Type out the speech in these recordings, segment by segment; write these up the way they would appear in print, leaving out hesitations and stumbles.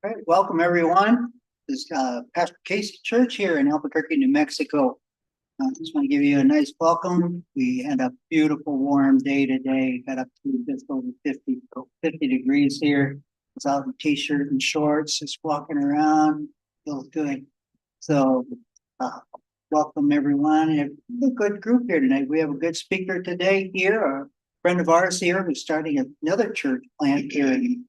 Right, welcome everyone. This is Pastor Casey Church here in Albuquerque, New Mexico. I just want to give you a nice welcome. We had a beautiful warm day today. Got up to just over 50 degrees here. I was out in t-shirt and shorts, just walking around. Feels good. So uh, welcome everyone. We have a good group here tonight. We have a good speaker today here, a friend of ours here who's starting another church plant here in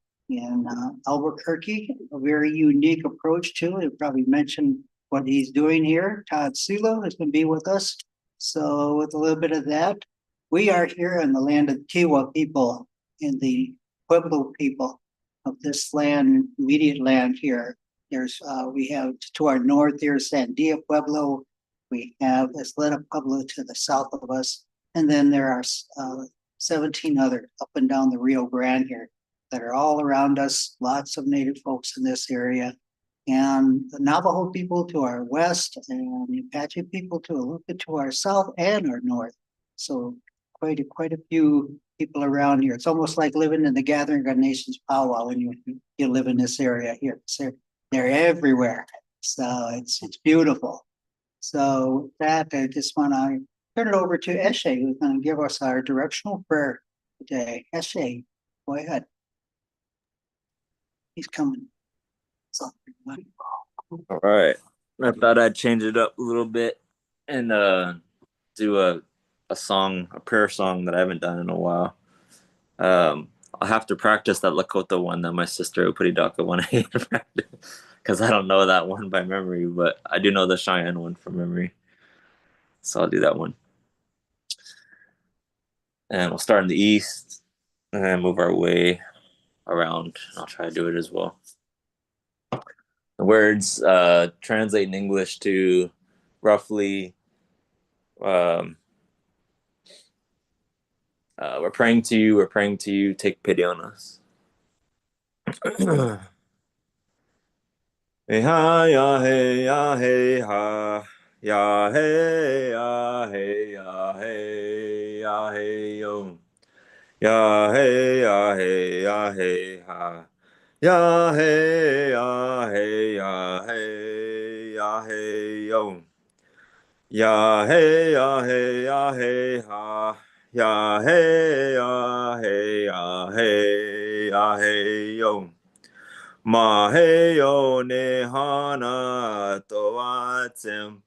Albuquerque, a very unique approach to it. He'll probably mention what he's doing here. Todd Seelau is going to be with us. So with a little bit of that, we are here in the land of Tiwa people and the Pueblo people of this land, immediate land here. We have to our north here, Sandia Pueblo. We have Isleta Pueblo to the south of us. And then there are 17 other up and down the Rio Grande here that are all around us, lots of native folks in this area, and the Navajo people to our west, and the Apache people to a little bit to our south and our north. So quite a few people around here. It's almost like living in the Gathering of Nations powwow when you live in this area here. So they're everywhere. So it's beautiful. So with that, I just want to turn it over to Eshe, who's going to give us our directional prayer today. Eshe, go ahead. He's coming. All right. I thought I'd change it up a little bit and do a prayer song that I haven't done in a while. I'll have to practice that Lakota one that my sister Upadidaka wanted to practice because I don't know that one by memory, but I do know the Cheyenne one from memory. So I'll do that one. And we'll start in the east and then move our way around. I'll try to do it as well. The words translate in English to roughly, we're praying to you, take pity on us. Hey ha ya hey ya hey ha ya hey ya hey ya hey ya hey yo ya hey ya hey ya hey ha ya hey ya hey ya hey ya hey yo ya hey ya hey ya hey ha ya hey ya hey ya hey ya hey yo ma hey yo ne hana to atsem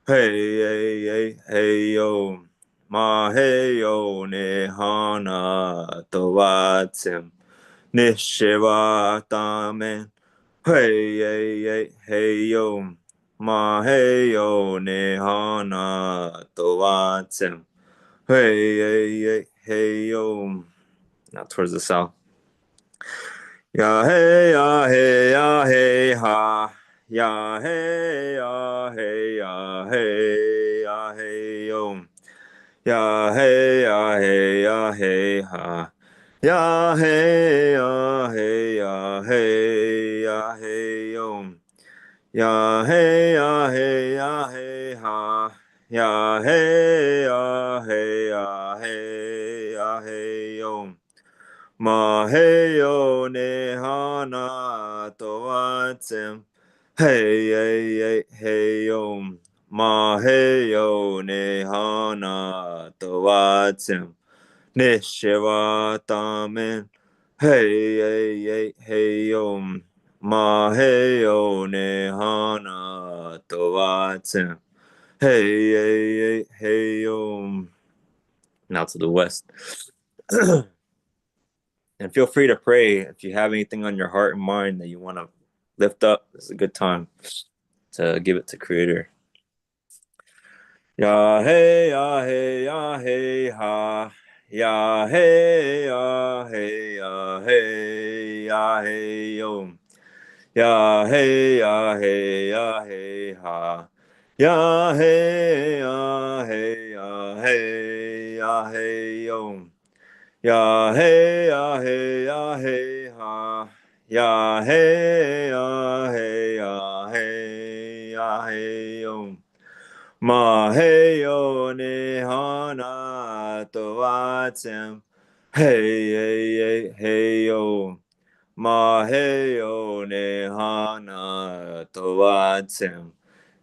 hey hey hey hey yo ma hey yo ne hana to atsem Nishiva Tamen. Hey, hey, hey, hey, yo. Ma, hey, yo, Nehana, Tovatsem. Hey, hey, hey, hey, yo. Now towards the south. Ya, hey, ya, hey, ya, hey, ha. Ya, hey, ya, hey, ya, hey, ya, hey, yo. Ya, hey, ya, hey, ya, hey, ha. Ya hey ya hey ya hey ya hey yo ya hey ya hey ya hey ha ya hey ya hey ya hey ya hey yo ma hey yo ne hana to atsem hey hey hey hey yo ma hey yo ne hana to atsem Nishiva Tamen. Hey, hey, hey, hey, yo. Ma, hey, yo, Nehana, Tovatsem. Hey, hey, hey, hey, yo. Now to the west. And feel free to pray if you have anything on your heart and mind that you want to lift up. It's a good time to give it to Creator. Ya, hey, ya, hey, ya, hey, ha. Ya hey ya hey ya hey ya hey yo ya hey ya hey ya hey ha ya hey ya hey ya hey ya hey yo ya hey ya hey ya hey ha ya hey ya hey ya hey ya hey yo Ma hey yo ne hana to atsem. Hey hey hey hey yo. Maheo Nehana Toatsem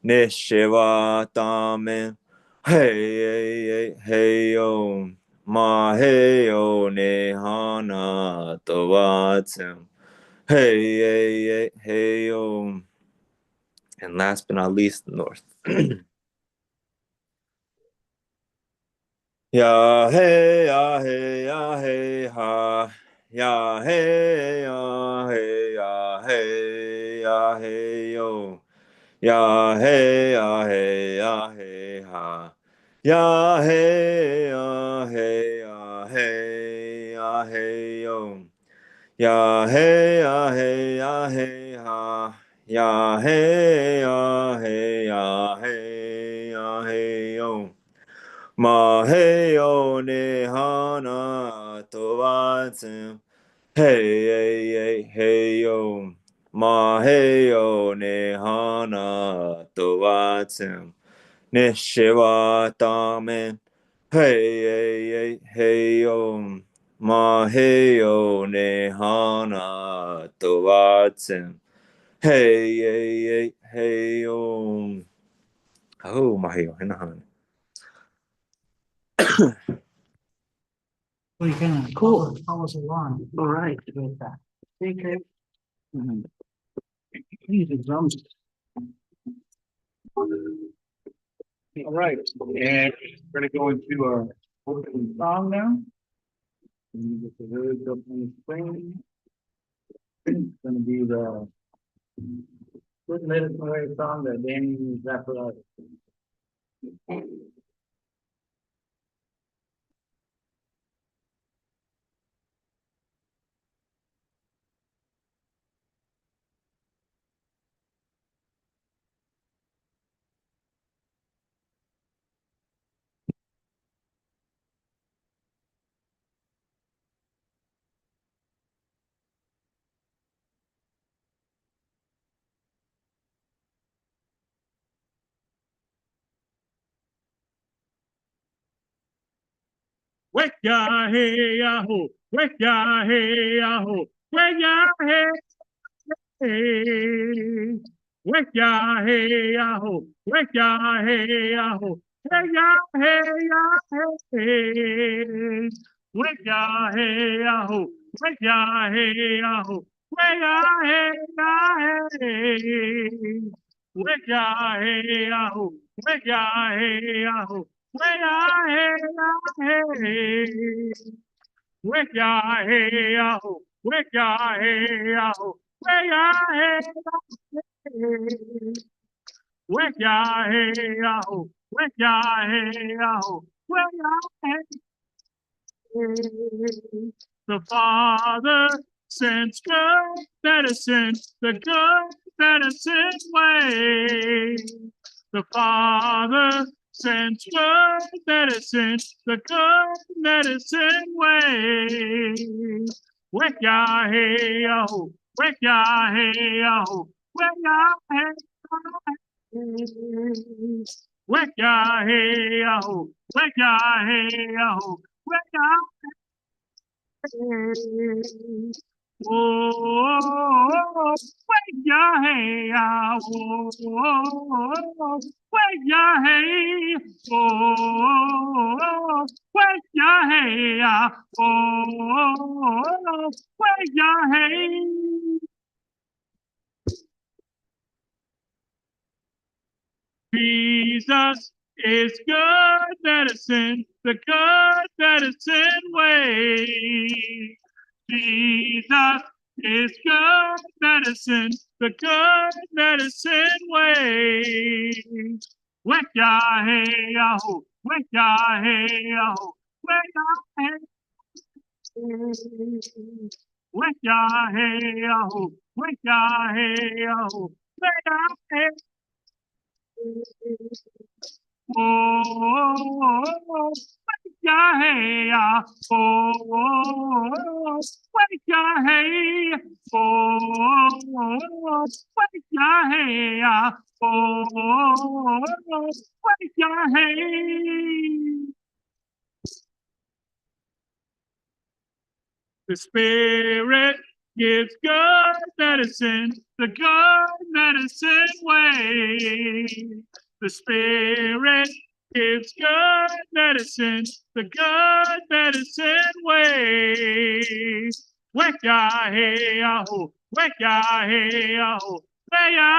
Nishivatamen Hey Om Maheo Nehana Toatsem Hey Om. And last but not least, north. Ya hey ya hey ya hey ha ya hey ya hey ya hey ya hey yo ya hey ya hey ya hey ha ya hey ya hey ya hey ya hey yo ya hey ya hey ya hey ha ya hey ya hey ya hey ya hey yo Maheo Nehana Toatim. Hey yo. Maheo Nehana Toatim. Nishivatamen. Hey yo. Maheo Nehana Toatim. Hey yo. Oh, Maheo Nehana. We can cool. Follow us along. All right. With that. Okay. These are drums. All right, and we're gonna go into our opening song now. And it's a very good thing. It's gonna be the good medicine song that Danny is after us. Wake ya hey ya ho, wake ya hey ya ho, wake ya hey hey. Wake ya hey ya ho, wake ya hey ya ho, wake ya hey ya hey. Wake ya hey ya ho, wake ya hey ya ho, wake ya hey ya hey. Wake ya hey ya ho, wake ya hey ya ho, wake ya hey ya hey. Wake ya hey ya ho, wake ya hey ya ho, wake ya hey ya hey. Wake ya hey ya ho, wake ya hey ya ho, wake ya hey. The Father sends good medicine, the good medicine way. The Father sends good medicine, the good medicine way. Wake ya hey yo, wake ya hey yo, wake ya hey yo. Wake ya hey yo, wake ya hey yo, wake ya hey. Oh, wake ya hey ya, oh, wake ya hey, oh, wake ya hey ya, oh, wake ya hey. Jesus is good medicine, the good medicine way. Jesus is good medicine, the good medicine way. Wake ya hey yo, wake ya hey yo, wake ya hey. Wake ya hey yo, wake ya hey yo, wake ya hey. Oh, wake ya hey ya, oh, wake ya hey, oh, wake ya hey ya, oh, wake ya hey. The Spirit gives good medicine, the good medicine way. The Spirit gives good medicine, the good medicine way. Weka hey aho, weka hey aho, weka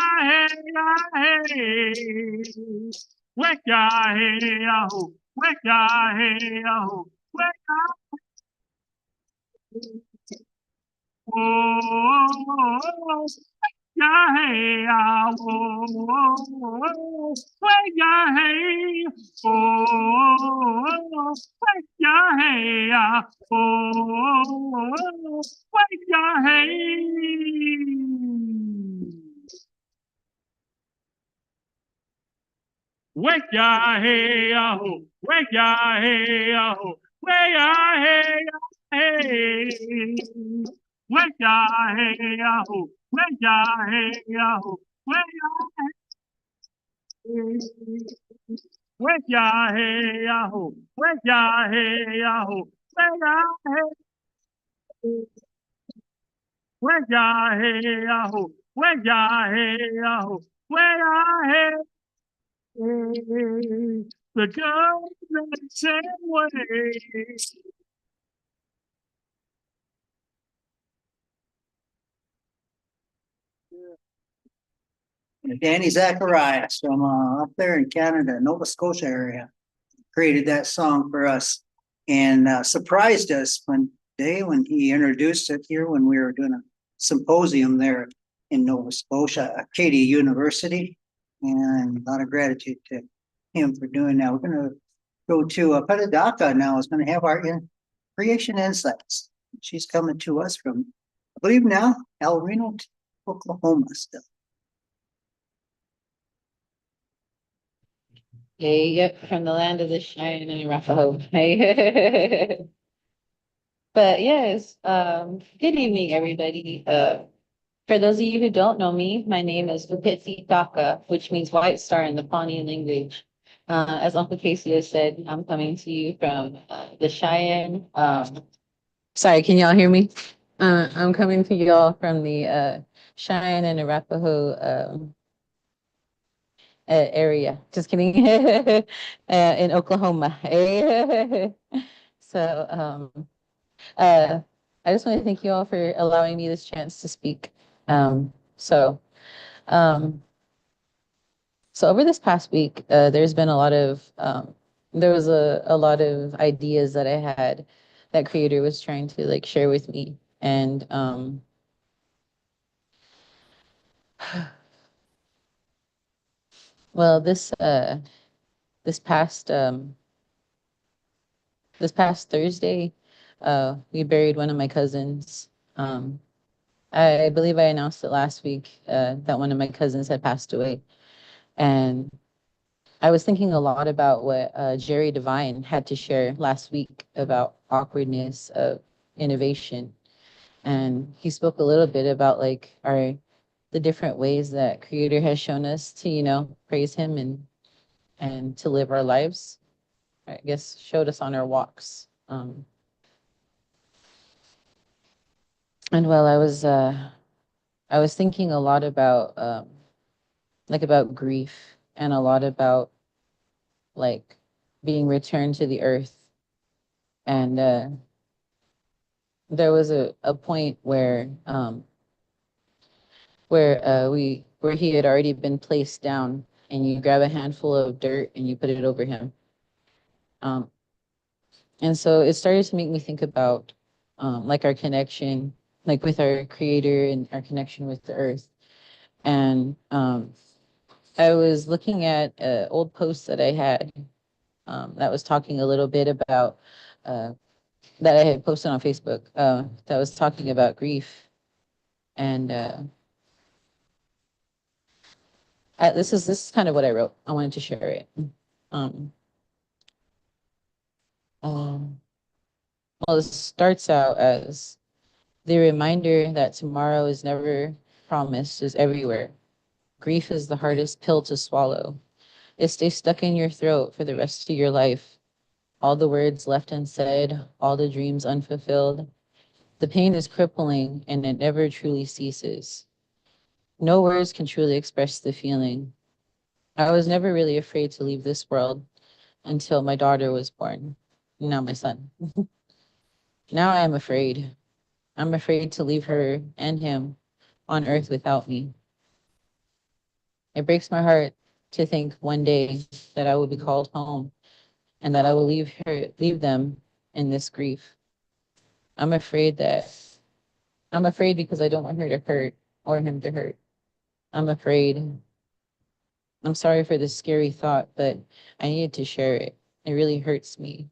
hey hey. Weka hey aho, weka hey aho, weka. Oh, yeah, hey, ah, oh, yeah, hey, oh, yeah, hey, ah, oh, yeah, hey. Wake ya hey aho, wake ya hey aho, wake ya hey hey. Wake ya hey aho, wake ya hey aho, wake ya hey. Wake ya hey aho, wake ya hey aho, wake ya hey. Wake ya hey aho, wake ya hey aho, wake ya hey. The government same way. Danny Zacharias from up there in Canada, Nova Scotia area, created that song for us and surprised us one day when he introduced it here when we were doing a symposium there in Nova Scotia at Katie University. And a lot of gratitude to him for doing that. We're going to go to Petadaka now. Is going to have our creation insights. She's coming to us from, I believe now, El Reno, Oklahoma still. Hey, yep, from the land of the Cheyenne and Arapaho. Hey. But yes, good evening, everybody. For those of you who don't know me, my name is Upitsi Taka, which means white star in the Pawnee language. As Uncle Casey has said, I'm coming to you from the Cheyenne. Sorry, can y'all hear me? I'm coming to y'all from the Cheyenne and Arapaho area. Just kidding. In Oklahoma. So I just want to thank you all for allowing me this chance to speak. So um, so over this past week, there's been a lot of there was a lot of ideas that I had that creator was trying to like share with me. And well, this past this past Thursday, we buried one of my cousins. I believe I announced it last week that one of my cousins had passed away. And I was thinking a lot about what Jerry Devine had to share last week about awkwardness of innovation. And he spoke a little bit about like the different ways that Creator has shown us to, praise him and to live our lives. I guess showed us on our walks. And while I was thinking a lot about like about grief and a lot about like being returned to the earth. And there was a point where he had already been placed down and you grab a handful of dirt and you put it over him. And so it started to make me think about like our connection, like with our creator and our connection with the earth. And I was looking at old posts that I had that was talking a little bit about that I had posted on Facebook that was talking about grief. And this is kind of what I wrote. I wanted to share it. Um, well, it starts out as the reminder that tomorrow is never promised is everywhere. Grief is the hardest pill to swallow. It stays stuck in your throat for the rest of your life. All the words left unsaid, all the dreams unfulfilled. The pain is crippling and it never truly ceases. No words can truly express the feeling. I was never really afraid to leave this world until my daughter was born. Now my son. Now I am afraid. I'm afraid to leave her and him on earth without me. It breaks my heart to think one day that I will be called home and that I will leave them in this grief. I'm afraid because I don't want her to hurt or him to hurt. I'm afraid. I'm sorry for this scary thought, but I needed to share it. It really hurts me.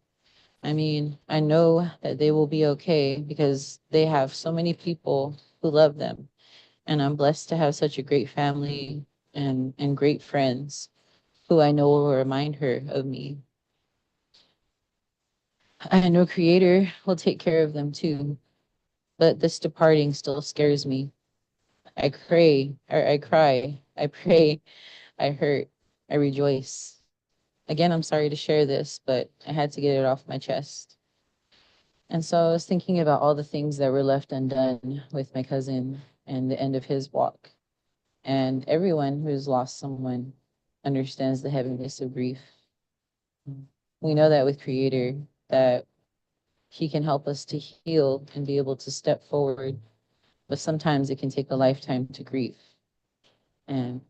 I mean, I know that they will be okay because they have so many people who love them. And I'm blessed to have such a great family and great friends who I know will remind her of me. I know Creator will take care of them too, but this departing still scares me. I cry, I pray, I hurt, I rejoice. Again, I'm sorry to share this, but I had to get it off my chest. And so I was thinking about all the things that were left undone with my cousin and the end of his walk. And everyone who's lost someone understands the heaviness of grief. We know that with Creator, that He can help us to heal and be able to step forward, but sometimes it can take a lifetime to grieve. And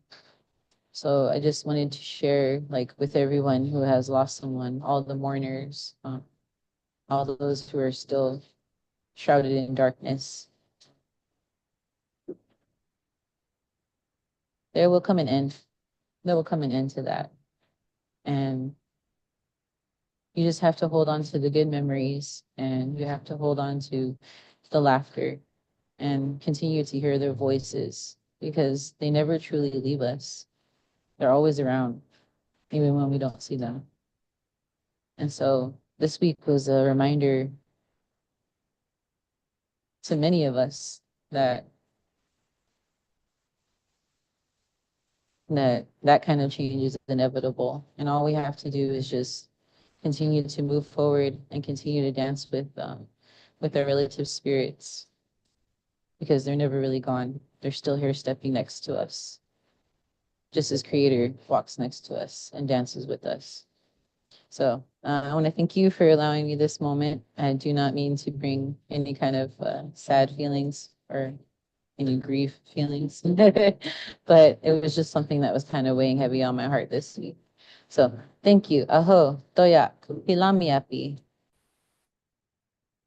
so I just wanted to share, like, with everyone who has lost someone, all the mourners, all those who are still shrouded in darkness. There will come an end. There will come an end to that. And you just have to hold on to the good memories, and you have to hold on to the laughter and continue to hear their voices because they never truly leave us. They're always around, even when we don't see them. And so this week was a reminder to many of us that that kind of change is inevitable. And all we have to do is just continue to move forward and continue to dance with our relative spirits because they're never really gone. They're still here stepping next to us, just as Creator walks next to us and dances with us. So I want to thank you for allowing me this moment. I do not mean to bring any kind of sad feelings or any grief feelings, but it was just something that was kind of weighing heavy on my heart this week. So thank you. Aho, toyak, pilamiapi.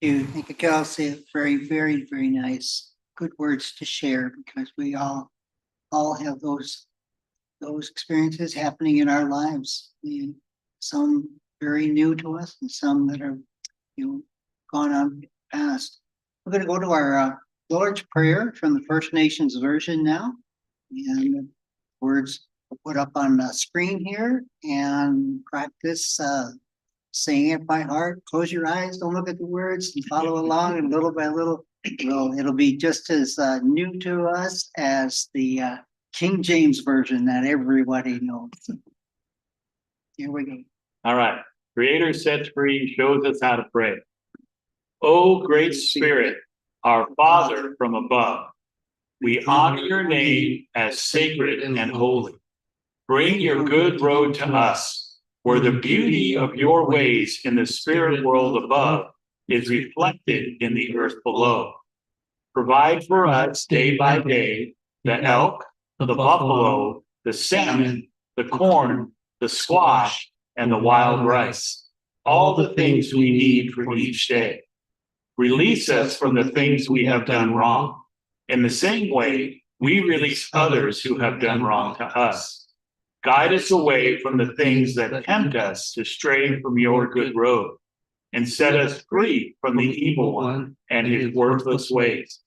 Thank you, Kelsey. Very, very, very nice. Good words to share because we all have those experiences happening in our lives. And some very new to us and some that are, gone on past. We're going to go to our Lord's Prayer from the First Nations version now. And the words are put up on the screen here, and practice saying it by heart. Close your eyes, don't look at the words, and follow along, and little by little, it'll be just as new to us as the King James version that everybody knows. Here we go. All right. Creator sets free, shows us how to pray. O great Spirit, our Father from above, we honor your name as sacred and holy. Bring your good road to us, where the beauty of your ways in the spirit world above is reflected in the earth below. Provide for us day by day the elk, the buffalo, the salmon, the corn, the squash, and the wild rice, all the things we need for each day. Release us from the things we have done wrong. In the same way, we release others who have done wrong to us. Guide us away from the things that tempt us to stray from your good road, and set us free from the evil one and his worthless ways.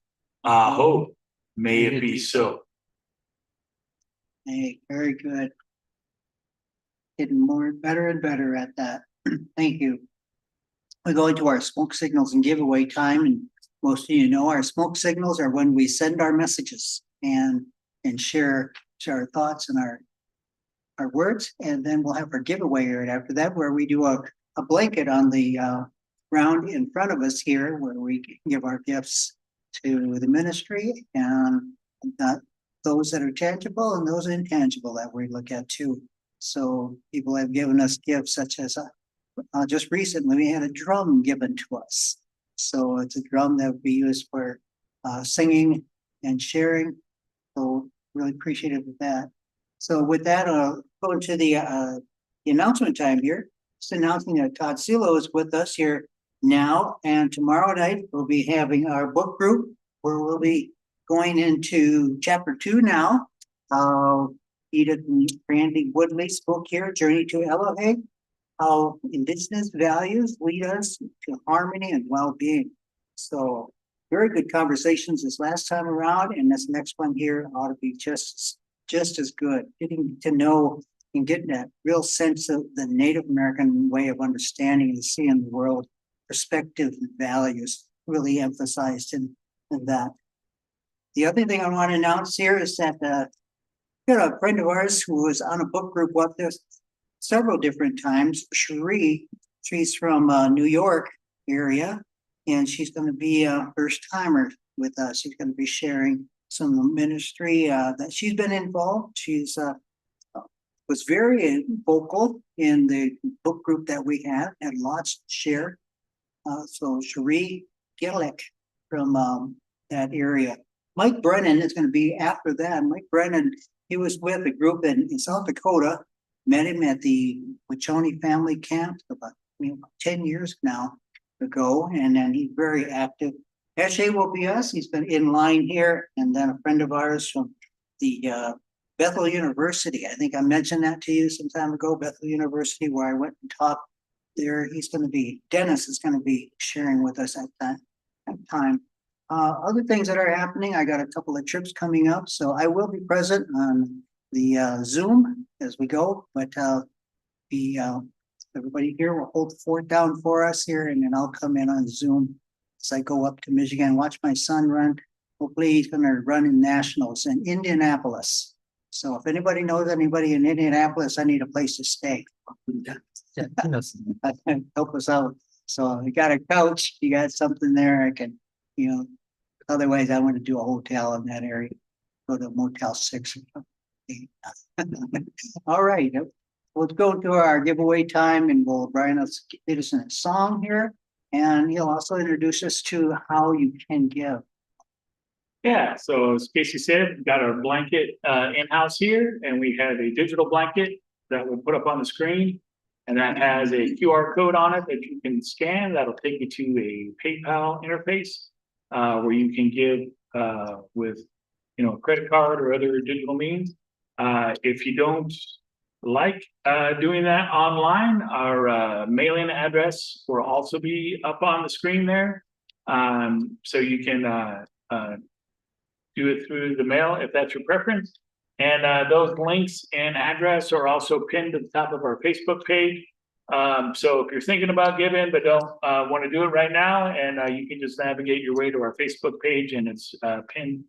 Aho, may it be so. Hey, very good. Getting more better and better at that. Thank you. We go into our smoke signals and giveaway time, and most of you know our smoke signals are when we send our messages and share our thoughts and our words, and then we'll have our giveaway right after that, where we do a blanket on the ground in front of us here where we can give our gifts to the ministry and those that are tangible and those intangible that we look at too. So people have given us gifts such as just recently we had a drum given to us. So it's a drum that would be used for singing and sharing. So really appreciative of that. So with that, go into the announcement time here. Just announcing that Todd Seelau is with us here now, and tomorrow night we'll be having our book group where we'll be going into chapter 2 now. Edith and Randy Woodley's book here, Journey to Elohim, how Indigenous values lead us to harmony and well-being. So very good conversations this last time around, and this next one here ought to be just as good. Getting to know and getting that real sense of the Native American way of understanding and seeing the world, perspective and values really emphasized in that. The other thing I want to announce here is that got a friend of ours who was on a book group up there several different times, Cherie. She's from New York area, and she's going to be a first timer with us. She's going to be sharing some ministry that she's been involved. She's was very vocal in the book group that we had, and lots to share. So Cherie Gillick from that area. Mike Brennan is going to be after that. Mike Brennan, he was with a group in South Dakota, met him at the Wachoni family camp about 10 years now ago, and then he's very active. Eshe will be us. He's been in line here, and then a friend of ours from the Bethel University. I think I mentioned that to you some time ago, Bethel University, where I went and taught there. He's going to be, Dennis is going to be sharing with us at that time. Other things that are happening, I got a couple of trips coming up, so I will be present on the Zoom as we go, but everybody here will hold the fort down for us here, and then I'll come in on Zoom as I go up to Michigan, watch my son run. Hopefully he's going to run in nationals in Indianapolis. So if anybody knows anybody in Indianapolis, I need a place to stay. Help us out. So you got a couch, you got something there, I can, otherwise I want to do a hotel in that area, go to Motel 6 or something. All right, let's go to our giveaway time, and Brian will get us in a song here, and he'll also introduce us to how you can give. Yeah, so as Casey said, we got our blanket in-house here, and we have a digital blanket that we'll put up on the screen, and that has a QR code on it that you can scan. That'll take you to a PayPal interface where you can give with a credit card or other digital means. If you don't like doing that online, our mailing address will also be up on the screen there, so you can do it through the mail if that's your preference. And those links and address are also pinned to the top of our Facebook page. So if you're thinking about giving but don't want to do it right now, and you can just navigate your way to our Facebook page, and it's pinned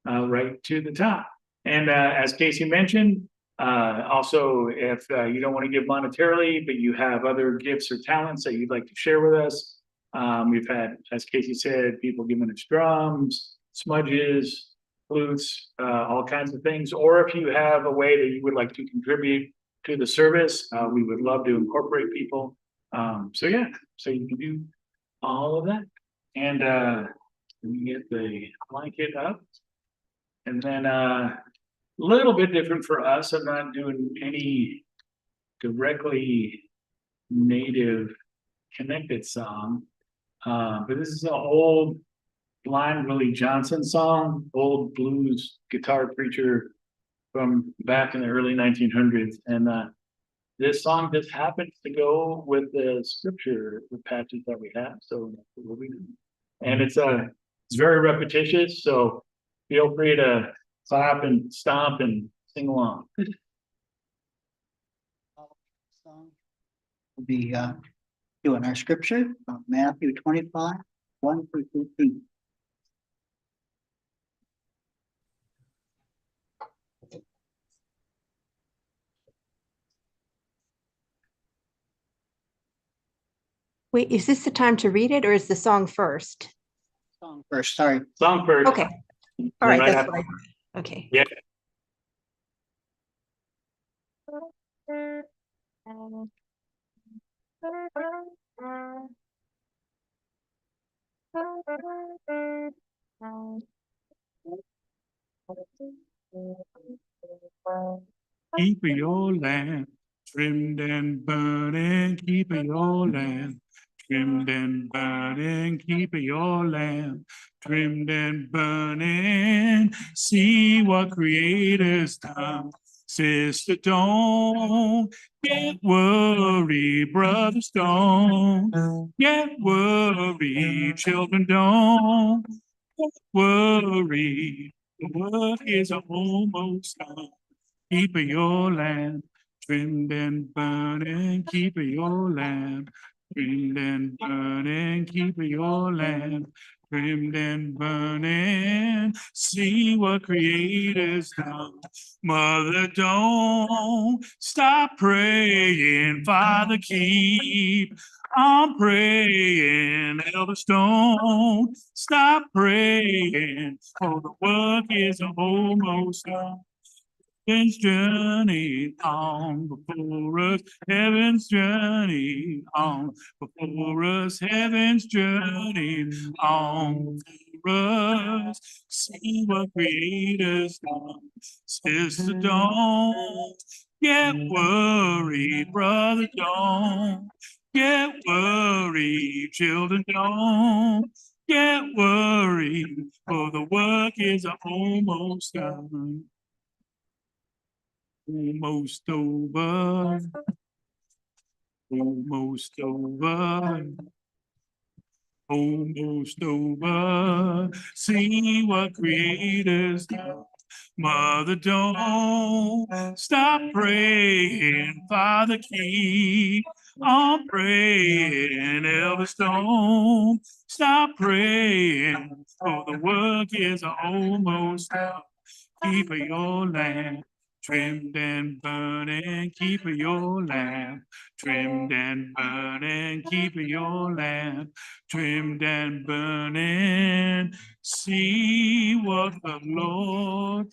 right to the top. And as Casey mentioned, also if you don't want to give monetarily, but you have other gifts or talents that you'd like to share with us, we've had, as Casey said, people giving us drums, smudges, flutes, all kinds of things. Or if you have a way that you would like to contribute to the service, we would love to incorporate people. So yeah, so you can do all of that. And let me get the blanket up. And then a little bit different for us. I'm not doing any directly native connected song, but this is an old Blind Willie Johnson song, old blues guitar preacher from back in the early 1900s. And this song just happens to go with the scripture, the passage that we have. So that's what we'll be doing. And it's very repetitious, so feel free to clap and stomp and sing along. We'll be doing our scripture, Matthew 25, 1 through 15. Wait, is this the time to read it or is the song first? Song first, sorry. Song first. Okay. All right, Then I that's have- what I heard. Okay. Yeah. Keep your lamp trimmed and burning, keep your lamp trimmed and burning, keep your lamp trimmed and burning. See what Creator's done. Sister, don't get worried, brothers, don't get worried, children, don't get worried. The work is almost done. Keep your lamp trimmed and burning, keep your lamp trimmed and burning, keep your lamp trimmed and burning. See what Creator's done. Mother, don't stop praying. Father, keep on praying. Elders, don't stop praying. For the work is almost done. Heaven's journey on before us, heaven's journey on before us, heaven's journey on before us. See what Creator's done. Sister, don't get worried, brother, don't get worried, children, don't get worried, for the work is almost done. Almost over, almost over, almost over. See what Creator's done. Mother, don't stop praying. Father, keep on praying. Elvis, don't stop praying. For the work is almost done. Keep your lamp trimmed and burning, keep your lamp trimmed and burning, keep your lamp trimmed and burning. See what the Lord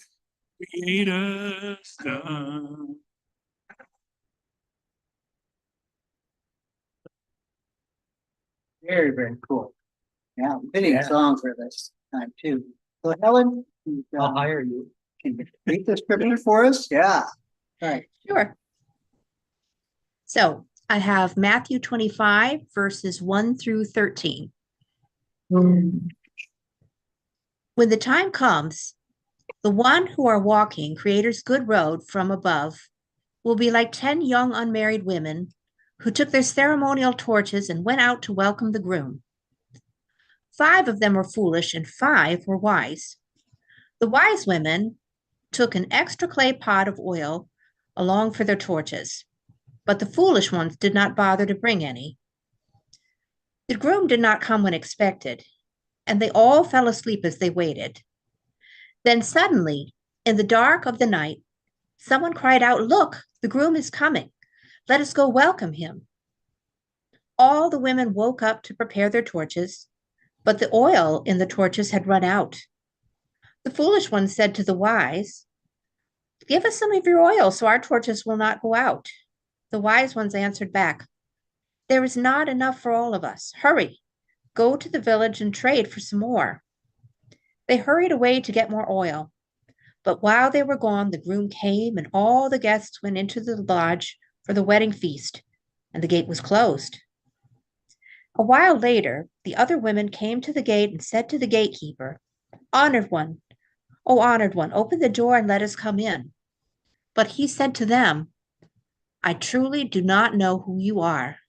Creator's done. Very, very cool. Yeah, fitting Yeah. song for this time too. So Helen, I'll hire you. can you read the scripture for us? Yeah. All right. Sure. So I have Matthew 25, verses 1 through 13. When the time comes, the one who are walking Creator's good road from above will be like 10 young unmarried women who took their ceremonial torches and went out to welcome the groom. 5 of them were foolish and 5 were wise. The wise women took an extra clay pot of oil along for their torches, but the foolish ones did not bother to bring any. The groom did not come when expected, and they all fell asleep as they waited. Then suddenly, in the dark of the night, someone cried out, "Look, the groom is coming. Let us go welcome him." All the women woke up to prepare their torches, but the oil in the torches had run out. The foolish ones said to the wise, "Give us some of your oil so our torches will not go out." The wise ones answered back, "There is not enough for all of us. Hurry, go to the village and trade for some more." They hurried away to get more oil. But while they were gone, the groom came and all the guests went into the lodge for the wedding feast, and the gate was closed. A while later, the other women came to the gate and said to the gatekeeper, "Honored one, oh honored one, open the door and let us come in." But he said to them, "I truly do not know who you are.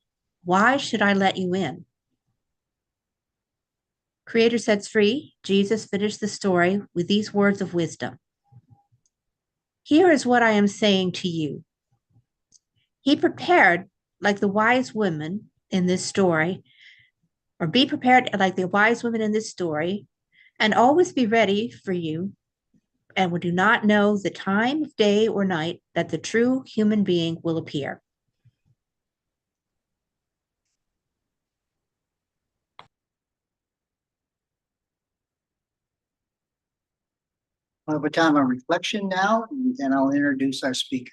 Why should I let you in?" Creator sets free. Jesus finished the story with these words of wisdom. "Here is what I am saying to you. He prepared like the wise women in this story, or be prepared like the wise women in this story, and always be ready for you, and do not know the time of day or night that the true human being will appear." We'll have a time of reflection now, and then I'll introduce our speaker.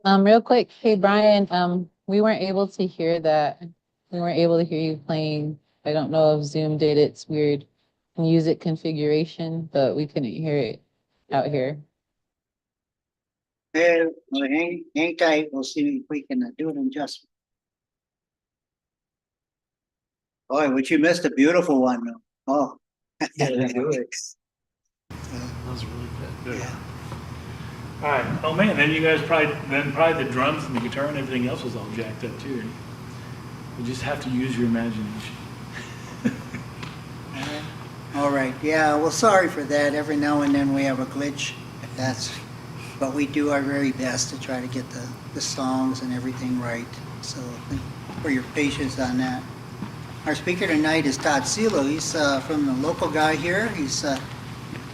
Real quick, hey Brian, we weren't able to hear that. We weren't able to hear you playing. I don't know if Zoom did its weird music configuration, but we couldn't hear it out here. Well, hang tight. We'll see if we can do an adjustment. Boy, but you missed a beautiful one, though. Oh. Yeah, that was really good. Yeah. All right. Oh man, then you guys probably the drums and the guitar and everything else was all jacked up too. You just have to use your imagination. All right, yeah, well, sorry for that. Every now and then we have a glitch. But we do our very best to try to get the songs and everything right. So thank you for your patience on that. Our speaker tonight is Todd Seelau. He's from the local guy here. He's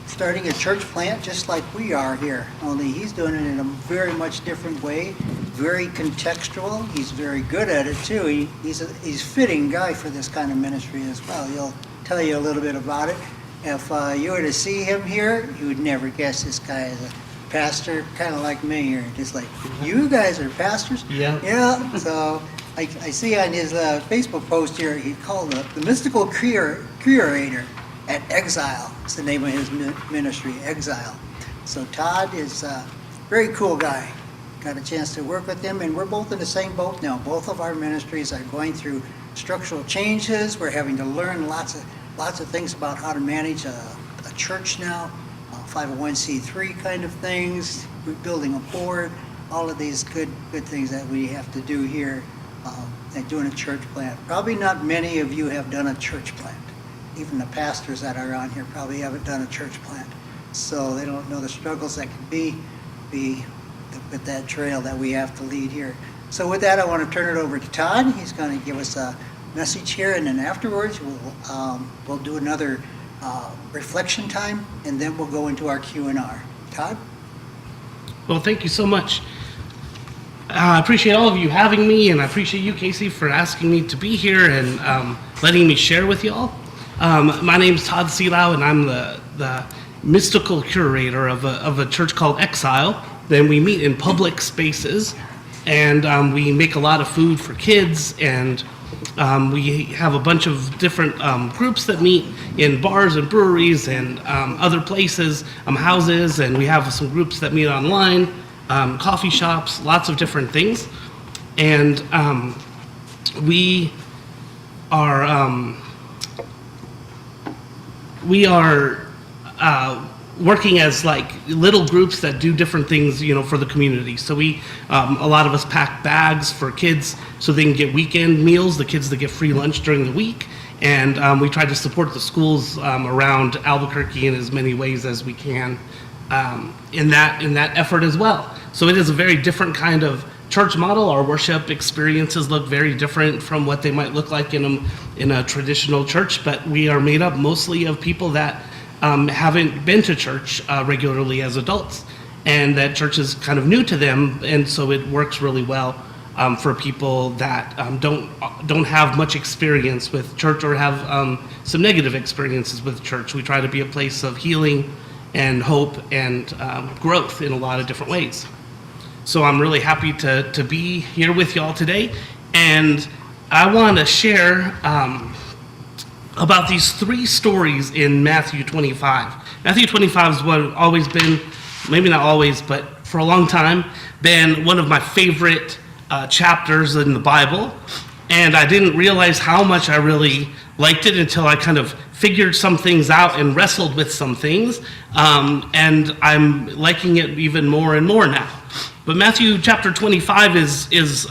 starting a church plant just like we are here, only he's doing it in a very much different way, very contextual. He's very good at it too. He's fitting guy for this kind of ministry as well. He'll tell you a little bit about it. If you were to see him here, you would never guess this guy is a pastor, kind of like me here. Just like, you guys are pastors? Yeah. Yeah. So I see on his Facebook post here, he called the mystical curator at Exile. It's the name of his ministry, Exile. So Todd is a very cool guy. Got a chance to work with him, and we're both in the same boat now. Both of our ministries are going through structural changes. We're having to learn lots of things about how to manage a church now, 501c3 kind of things, building a board, all of these good things that we have to do here and doing a church plant. Probably not many of you have done a church plant. Even the pastors that are on here probably haven't done a church plant. So they don't know the struggles that can be with that trail that we have to lead here. So with that, I want to turn it over to Todd. He's going to give us a message here, and then afterwards we'll do another reflection time, and then we'll go into our Q&R. Todd? Well, thank you so much. I appreciate all of you having me, and I appreciate you, Casey, for asking me to be here and letting me share with y'all. My name's Todd Seelau, and I'm the mystical curator of a church called Exile. Then we meet in public spaces, and we make a lot of food for kids, and we have a bunch of different groups that meet in bars and breweries and other places, houses, and we have some groups that meet online, coffee shops, lots of different things. And we are working as like little groups that do different things, for the community. So we, a lot of us pack bags for kids so they can get weekend meals, the kids that get free lunch during the week. And we try to support the schools around Albuquerque in as many ways as we can in that effort as well. So it is a very different kind of church model. Our worship experiences look very different from what they might look like in a traditional church, but we are made up mostly of people that haven't been to church regularly as adults, and that church is kind of new to them, and so it works really well for people that don't have much experience with church or have some negative experiences with church. We try to be a place of healing and hope and growth in a lot of different ways. So I'm really happy to be here with y'all today, and I want to share about these three stories in Matthew 25. Matthew 25 is what always been, maybe not always, but for a long time, been one of my favorite chapters in the Bible. And I didn't realize how much I really liked it until I kind of figured some things out and wrestled with some things. And I'm liking it even more and more now. But Matthew chapter 25 is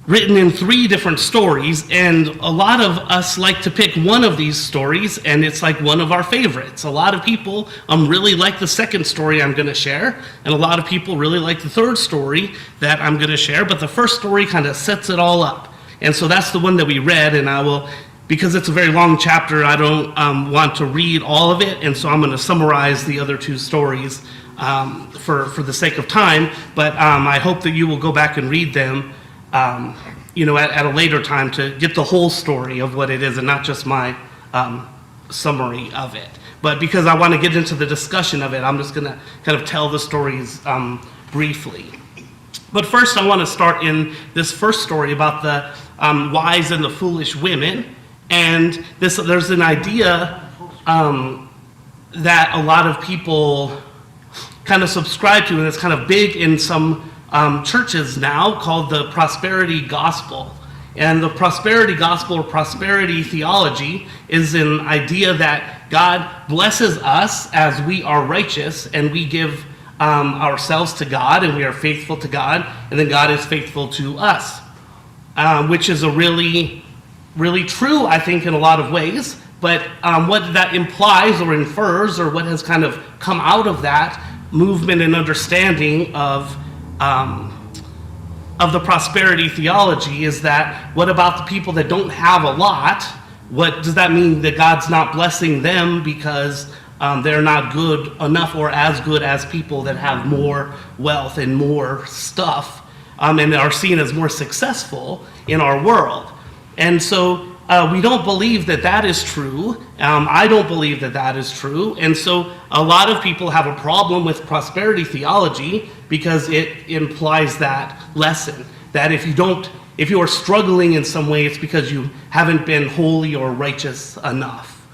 written in three different stories, and a lot of us like to pick one of these stories, and it's like one of our favorites. A lot of people really like the second story I'm going to share, and a lot of people really like the third story that I'm going to share, but the first story kind of sets it all up. And so that's the one that we read, and I will, because it's a very long chapter, I don't want to read all of it, and so I'm going to summarize the other two stories for the sake of time, but I hope that you will go back and read them at a later time to get the whole story of what it is and not just my summary of it. But because I want to get into the discussion of it, I'm just going to kind of tell the stories briefly. But first, I want to start in this first story about the wise and the foolish women. And there's an idea that a lot of people kind of subscribe to, and it's kind of big in some churches now, called the prosperity gospel. And the prosperity gospel or prosperity theology is an idea that God blesses us as we are righteous and we give ourselves to God and we are faithful to God, and then God is faithful to us, which is a really, really true, I think, in a lot of ways. But what that implies or infers, or what has kind of come out of that movement and understanding of the prosperity theology, is that what about the people that don't have a lot? What does that mean? That God's not blessing them because they're not good enough or as good as people that have more wealth and more stuff and are seen as more successful in our world? And so we don't believe that that is true. I don't believe that that is true. And so a lot of people have a problem with prosperity theology because it implies that lesson, that if you are struggling in some way, it's because you haven't been holy or righteous enough.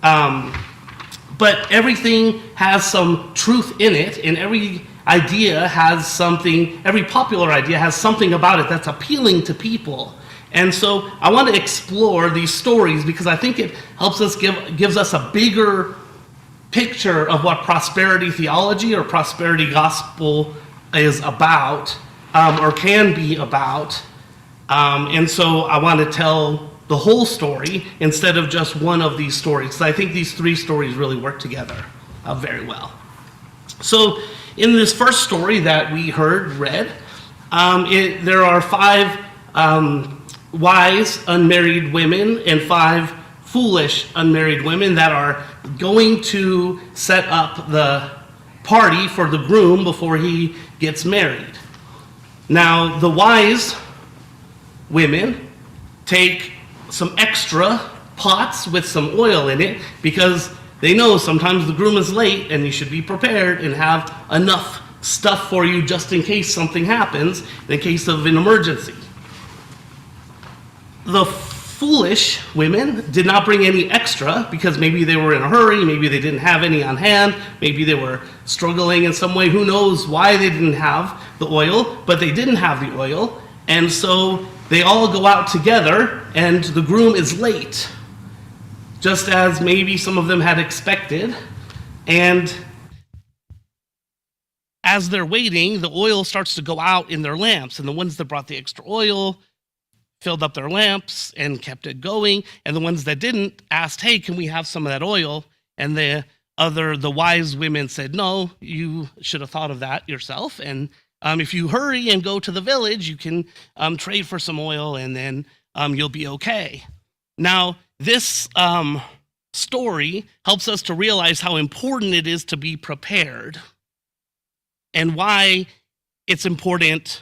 But everything has some truth in it, and every idea has something, every popular idea has something about it that's appealing to people. And so I want to explore these stories because I think it helps us gives us a bigger picture of what prosperity theology or prosperity gospel is about, or can be about. And so I want to tell the whole story instead of just one of these stories, because I think these three stories really work together very well. So in this first story that we read, there are 5 wise unmarried women and 5 foolish unmarried women that are going to set up the party for the groom before he gets married. Now, the wise women take some extra pots with some oil in it because they know sometimes the groom is late and you should be prepared and have enough stuff for you just in case something happens, in case of an emergency. The foolish women did not bring any extra because maybe they were in a hurry, maybe they didn't have any on hand, maybe they were struggling in some way, who knows why they didn't have the oil, but they didn't have the oil, and so they all go out together and the groom is late, just as maybe some of them had expected. And as they're waiting, the oil starts to go out in their lamps, and the ones that brought the extra oil filled up their lamps and kept it going, and the ones that didn't asked, hey, can we have some of that oil? And the wise women said, no, you should have thought of that yourself, and if you hurry and go to the village, you can trade for some oil, and then you'll be okay. Now, this story helps us to realize how important it is to be prepared and why it's important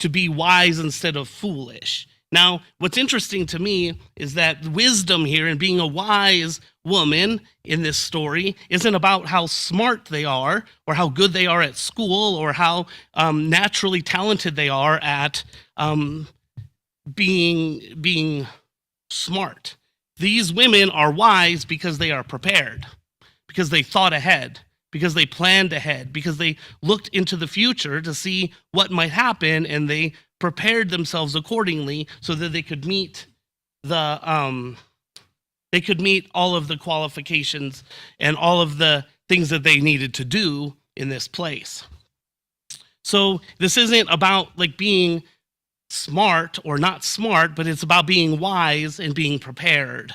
to be wise instead of foolish. Now, what's interesting to me is that wisdom here and being a wise woman in this story isn't about how smart they are or how good they are at school or how naturally talented they are at being smart. these women are wise because they are prepared, because they thought ahead, because they planned ahead, because they looked into the future to see what might happen, and they prepared themselves accordingly so that they could meet all of the qualifications and all of the things that they needed to do in this place. So this isn't about like being smart or not smart, but it's about being wise and being prepared.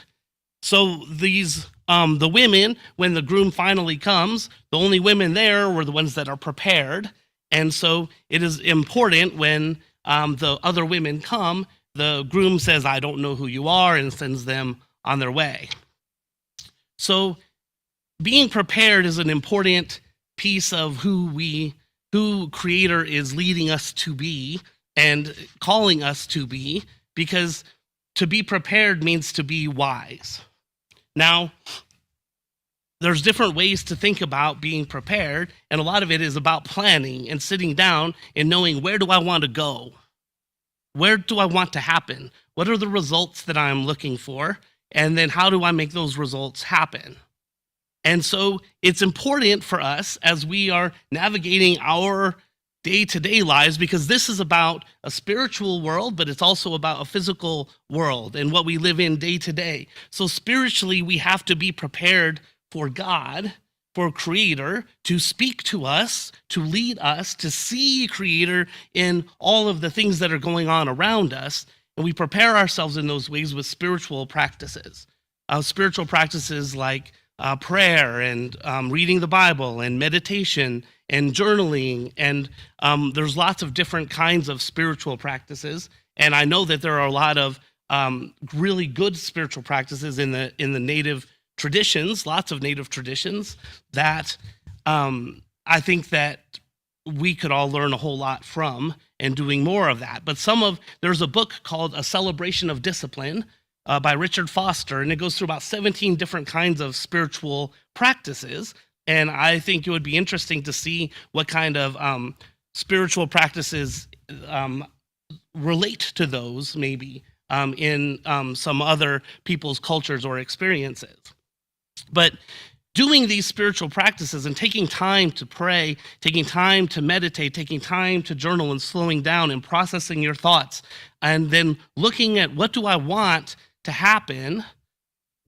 So these the women, when the groom finally comes, the only women there were the ones that are prepared. And so it is important when the other women come, the groom says, "I don't know who you are," and sends them on their way. So being prepared is an important piece of who Creator is leading us to be and calling us to be, because to be prepared means to be wise. Now, there's different ways to think about being prepared, and a lot of it is about planning and sitting down and knowing, where do I want to go? Where do I want to happen? What are the results that I'm looking for? And then how do I make those results happen? And so it's important for us as we are navigating our day-to-day lives, because this is about a spiritual world, but it's also about a physical world and what we live in day to day. So spiritually, we have to be prepared for God, for Creator to speak to us, to lead us, to see Creator in all of the things that are going on around us. And we prepare ourselves in those ways with spiritual practices. Spiritual practices like prayer and reading the Bible and meditation and journaling, and there's lots of different kinds of spiritual practices. And I know that there are a lot of really good spiritual practices in the native traditions, lots of native traditions that I think that we could all learn a whole lot from, and doing more of that. But there's a book called A Celebration of Discipline by Richard Foster, and it goes through about 17 different kinds of spiritual practices. And I think it would be interesting to see what kind of spiritual practices relate to those, maybe in some other people's cultures or experiences. But doing these spiritual practices and taking time to pray, taking time to meditate, taking time to journal and slowing down and processing your thoughts, and then looking at what do I want to happen,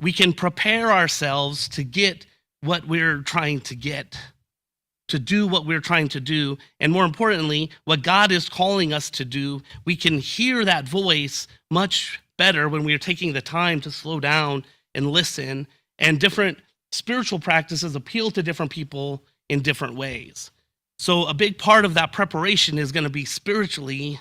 we can prepare ourselves to get what we're trying to get, to do what we're trying to do, and more importantly, what God is calling us to do. We can hear that voice much better when we are taking the time to slow down and listen, and different spiritual practices appeal to different people in different ways. So a big part of that preparation is going to be spiritually,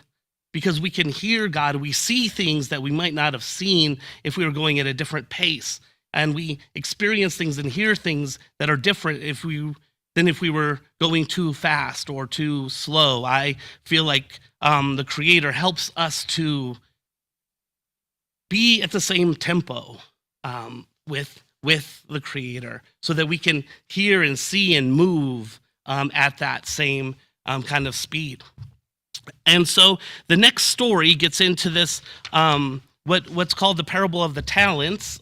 because we can hear God. We see things that we might not have seen if we were going at a different pace. And we experience things and hear things that are different than if we were going too fast or too slow. I feel like the Creator helps us to be at the same tempo with the Creator, so that we can hear and see and move at that same kind of speed. And so the next story gets into this what's called the parable of the talents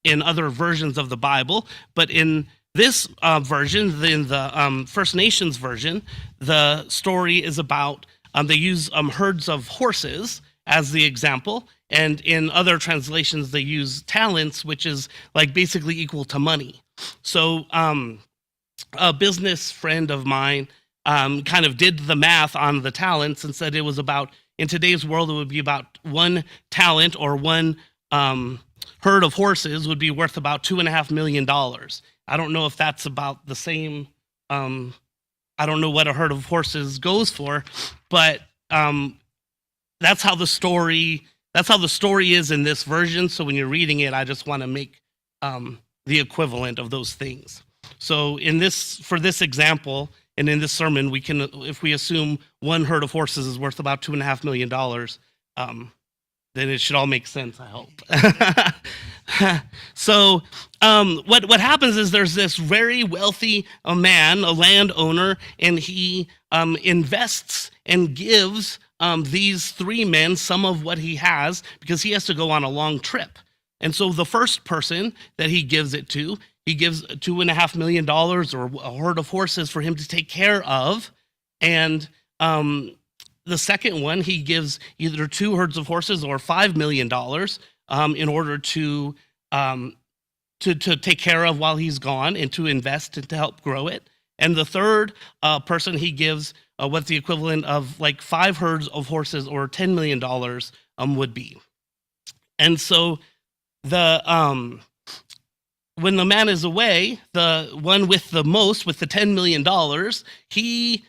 in other versions of the Bible, but in this version, in the First Nations version, the story is about they use herds of horses as the example, and in other translations they use talents, which is like basically equal to money. So a business friend of mine kind of did the math on the talents and said it was about, in today's world, it would be about 1 talent or 1 herd of horses would be worth about $2.5 million. I don't know if that's about the same. I don't know what a herd of horses goes for, but that's how the story is in this version. So when you're reading it, I just want to make the equivalent of those things. So for this example, and in this sermon, if we assume 1 herd of horses is worth about $2.5 million, then it should all make sense, I hope. So what happens is there's this very wealthy man, a landowner, and he invests and gives these three men some of what he has because he has to go on a long trip. And so the first person that he gives it to, he gives $2.5 million or a herd of horses for him to take care of. And the second one, he gives either 2 herds of horses or $5 million in order to take care of while he's gone and to invest and to help grow it. And the third person, he gives what the equivalent of like 5 herds of horses or $10 million would be. And so when the man is away, the one with the most, with the $10 million, he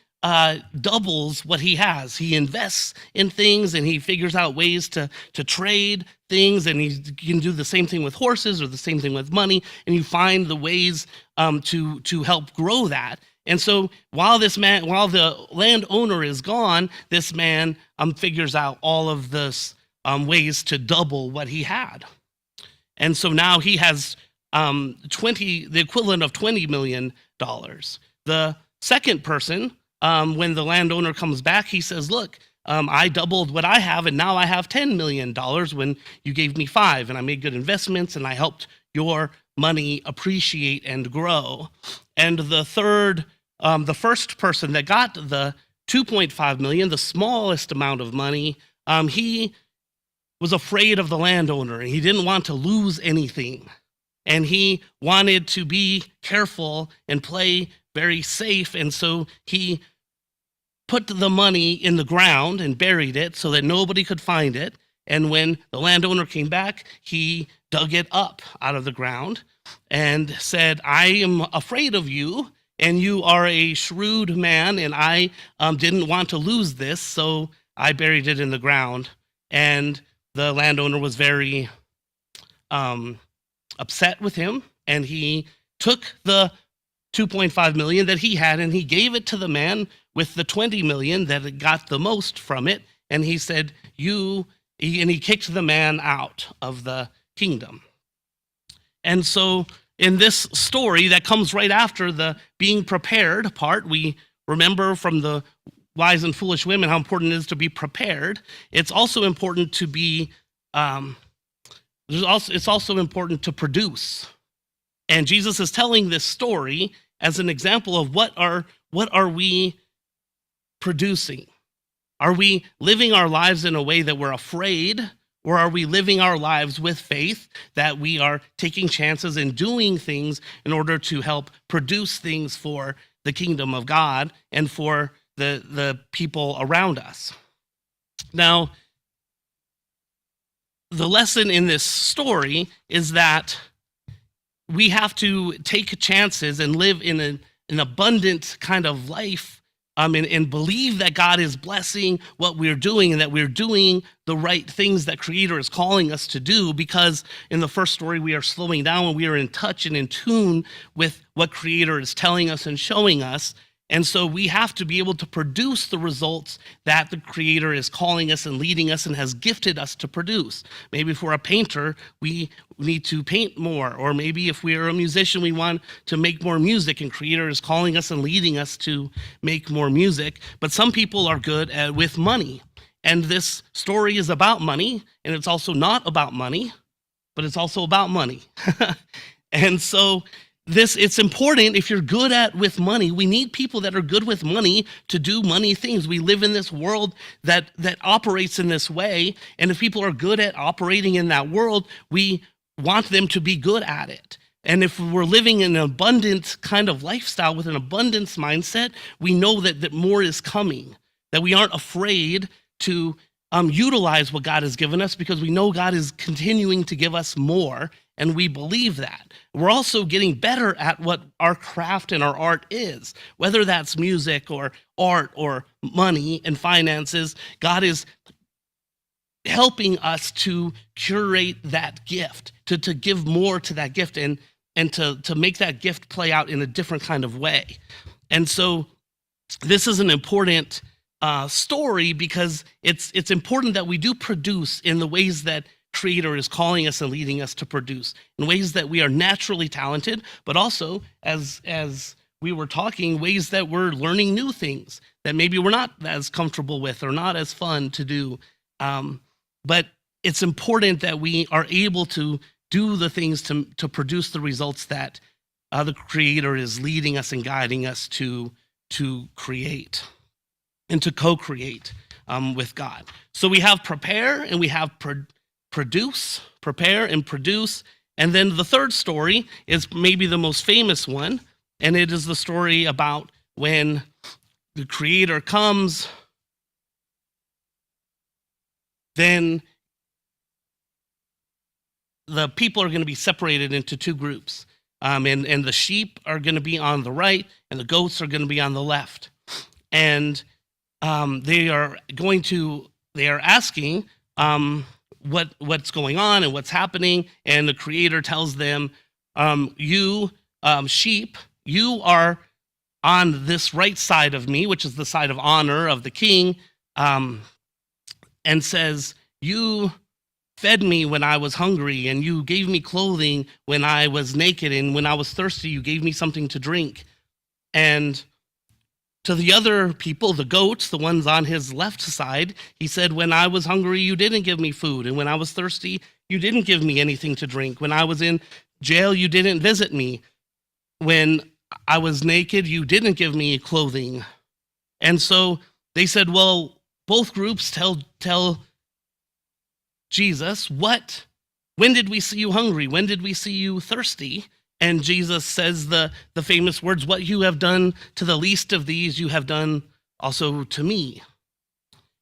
doubles what he has. He invests in things and he figures out ways to trade things, and he can do the same thing with horses or the same thing with money, and you find the ways to help grow that. And so while the landowner is gone, this man figures out all of this ways to double what he had. And so now he has the equivalent of $20 million. The second person, when the landowner comes back, he says, look, I doubled what I have, and now I have $10 million when you gave me 5, and I made good investments, and I helped your money appreciate and grow. And the first person that got the 2.5 million, the smallest amount of money, he was afraid of the landowner, and he didn't want to lose anything. And he wanted to be careful and play very safe, and so he put the money in the ground and buried it so that nobody could find it. And when the landowner came back, he dug it up out of the ground and said, I am afraid of you, and you are a shrewd man, and I didn't want to lose this, so I buried it in the ground. And the landowner was very upset with him, and he took the 2.5 million that he had, and he gave it to the man with the 20 million that got the most from it. And he said, and he kicked the man out of the kingdom. And so in this story that comes right after the being prepared part, we remember from the wise and foolish women how important it is to be prepared. It's also important to be, it's also important to produce. And Jesus is telling this story as an example of what are we producing? Are we living our lives in a way that we're afraid, or are we living our lives with faith that we are taking chances and doing things in order to help produce things for the kingdom of God and for the people around us? Now, the lesson in this story is that we have to take chances and live in an abundant kind of life, and believe that God is blessing what we're doing and that we're doing the right things that Creator is calling us to do, because in the first story, we are slowing down and we are in touch and in tune with what Creator is telling us and showing us. And so we have to be able to produce the results that the Creator is calling us and leading us and has gifted us to produce. Maybe if we're a painter, we need to paint more. Or maybe if we're a musician, we want to make more music, and Creator is calling us and leading us to make more music. But some people are good with money. And this story is about money, and it's also not about money, but it's also about money. And so it's important. If you're good with money, we need people that are good with money to do money things. We live in this world that operates in this way. And if people are good at operating in that world, we want them to be good at it. And if we're living in an abundant kind of lifestyle with an abundance mindset, we know that more is coming, that we aren't afraid to utilize what God has given us, because we know God is continuing to give us more, and we believe that. We're also getting better at what our craft and our art is, whether that's music or art or money and finances. God is helping us to curate that gift, to give more to that gift, and to make that gift play out in a different kind of way. And so this is an important story because it's important that we do produce in the ways that Creator is calling us and leading us to produce, in ways that we are naturally talented, but also as we were talking, ways that we're learning new things that maybe we're not as comfortable with or not as fun to do. But it's important that we are able to do the things to produce the results that the Creator is leading us and guiding us to create and to co-create with God. So we have prepare and we have produce, prepare and produce. And then the third story is maybe the most famous one, and it is the story about when the Creator comes, then the people are going to be separated into two groups. And the sheep are going to be on the right, and the goats are going to be on the left. And they are asking what's going on and what's happening. And the Creator tells them, you sheep, you are on this right side of me, which is the side of honor of the king, and says, you fed me when I was hungry, and you gave me clothing when I was naked, and when I was thirsty, you gave me something to drink. And to the other people, the goats, the ones on his left side, he said, when I was hungry, you didn't give me food, and when I was thirsty, you didn't give me anything to drink. When I was in jail, you didn't visit me. When I was naked, you didn't give me clothing. And so they said, well, both groups tell Jesus, when did we see you hungry? When did we see you thirsty? And Jesus says the famous words, what you have done to the least of these, you have done also to me.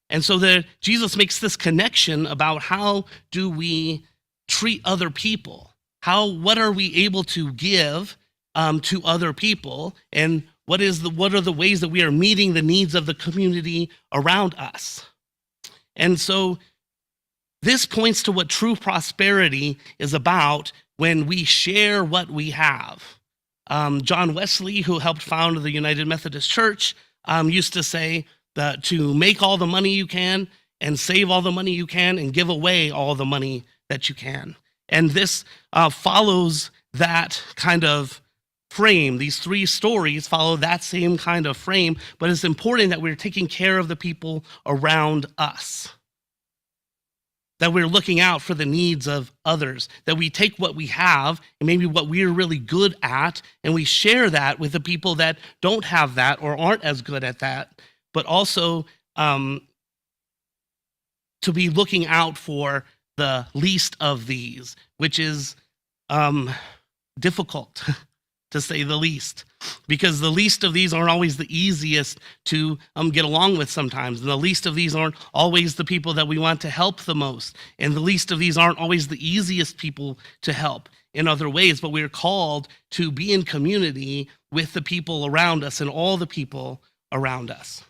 And so Jesus makes this connection about how do we treat other people? What are we able to give to other people? And what are the ways that we are meeting the needs of the community around us? And so this points to what true prosperity is about when we share what we have. John Wesley, who helped found the United Methodist Church, used to say that to make all the money you can and save all the money you can and give away all the money that you can. And this follows that kind of frame. These three stories follow that same kind of frame, but it's important that we're taking care of the people around us, that we're looking out for the needs of others, that we take what we have and maybe what we're really good at, and we share that with the people that don't have that or aren't as good at that, but also to be looking out for the least of these, which is difficult to say the least, because the least of these aren't always the easiest to get along with sometimes. And the least of these aren't always the people that we want to help the most. And the least of these aren't always the easiest people to help in other ways, but we're called to be in community with the people around us and all the people around us.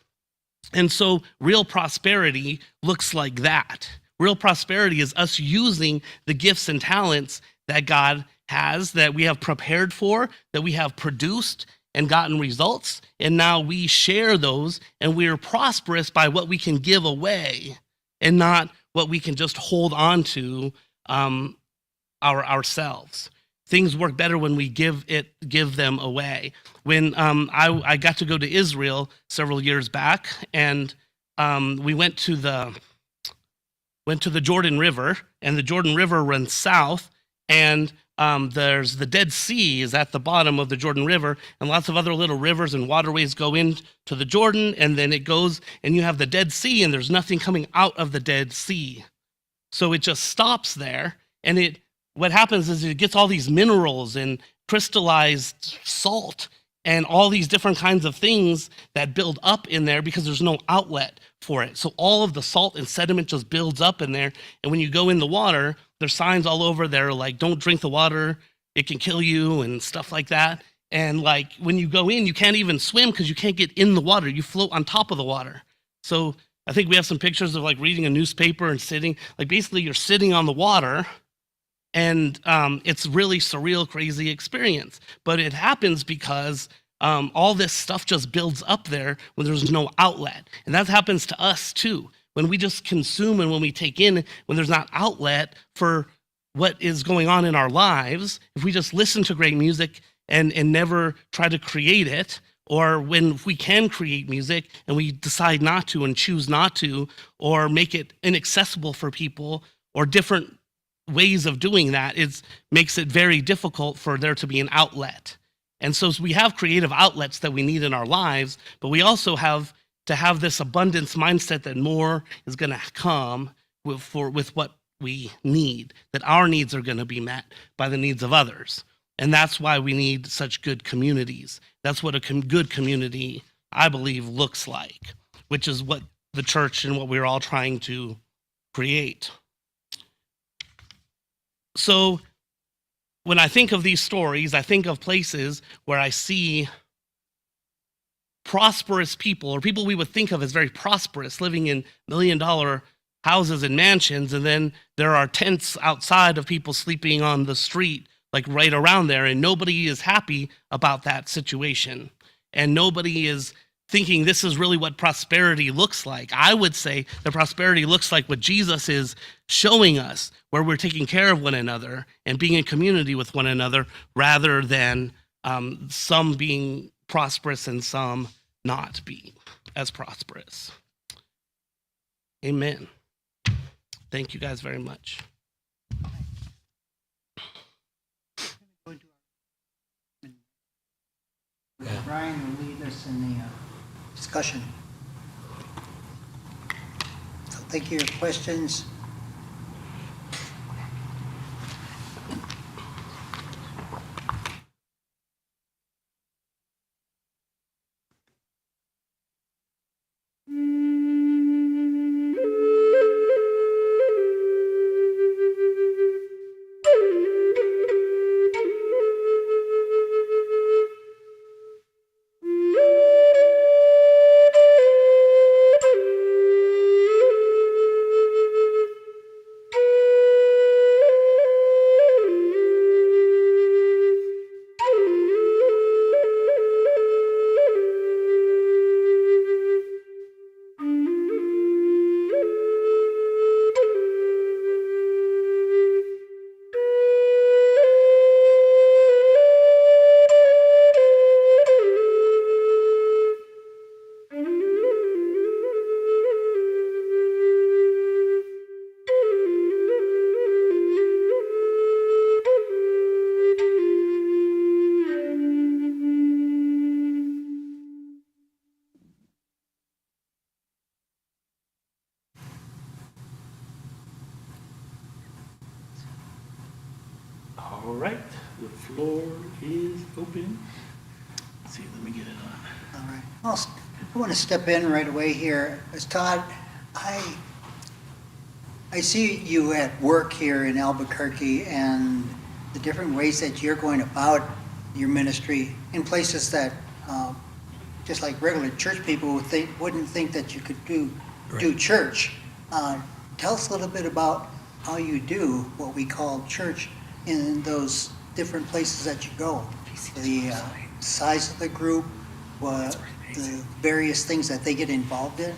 And so real prosperity looks like that. Real prosperity is us using the gifts and talents that God has, that we have prepared for, that we have produced and gotten results, and now we share those, and we are prosperous by what we can give away and not what we can just hold on to ourselves. Things work better when we give them away. When I got to go to Israel several years back, and we went to the Jordan River, and the Jordan River runs south, and there's the Dead Sea is at the bottom of the Jordan River, and lots of other little rivers and waterways go into the Jordan, and then it goes, and you have the Dead Sea, and there's nothing coming out of the Dead Sea. So it just stops there, and what happens is it gets all these minerals and crystallized salt and all these different kinds of things that build up in there because there's no outlet for it. So all of the salt and sediment just builds up in there, and when you go in the water, there's signs all over there like, don't drink the water, it can kill you and stuff like that. And like when you go in, you can't even swim because you can't get in the water. You float on top of the water. So I think we have some pictures of like reading a newspaper and sitting, like basically you're sitting on the water, and it's really surreal, crazy experience. But it happens because all this stuff just builds up there when there's no outlet. And that happens to us too. When we just consume and when we take in, when there's not outlet for what is going on in our lives, if we just listen to great music and never try to create it, or when we can create music and we decide not to and choose not to, or make it inaccessible for people, or different ways of doing that, it makes it very difficult for there to be an outlet. And so we have creative outlets that we need in our lives, but we also have to have this abundance mindset that more is going to come with what we need, that our needs are going to be met by the needs of others. And that's why we need such good communities. That's what a good community, I believe, looks like, which is what the church and what we're all trying to create. So when I think of these stories, I think of places where I see prosperous people, or people we would think of as very prosperous, living in $1 million houses and mansions, and then there are tents outside of people sleeping on the street, like right around there, and nobody is happy about that situation. And nobody is thinking this is really what prosperity looks like. I would say that prosperity looks like what Jesus is showing us, where we're taking care of one another and being in community with one another, rather than some being prosperous and some not being as prosperous. Amen. Thank you guys very much. Brian will lead us in the discussion. So thank you for your questions. All right, the floor is open. Let's see, let me get it on. All right. I want to step in right away here. As Todd, I see you at work here in Albuquerque and the different ways that you're going about your ministry in places that just like regular church people wouldn't think that you could do church. Tell us a little bit about how you do what we call church in those different places that you go. The size of the group, what the various things that they get involved in.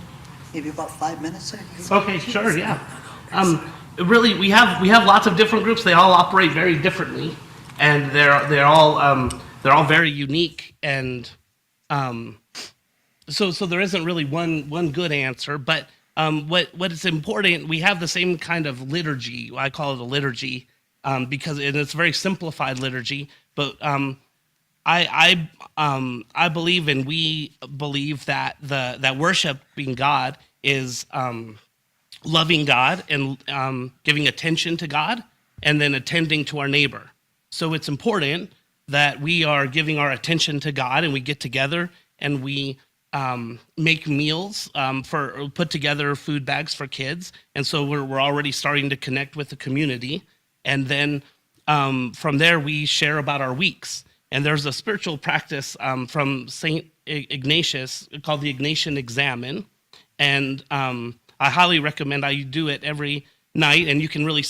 Maybe about 5 minutes there. Okay, sure, yeah. Really, we have lots of different groups. They all operate very differently, and they're all very unique. And so there isn't really one good answer. But what is important, we have the same kind of liturgy. I call it a liturgy because it's a very simplified liturgy. But I believe, and we believe that that worshiping God is loving God and giving attention to God, and then attending to our neighbor. So it's important that we are giving our attention to God, and we get together and we make meals put together food bags for kids, and so we're already starting to connect with the community, and then from there we share about our weeks. And there's a spiritual practice from Saint Ignatius called the Ignatian Examen, and I highly recommend you do it every night. And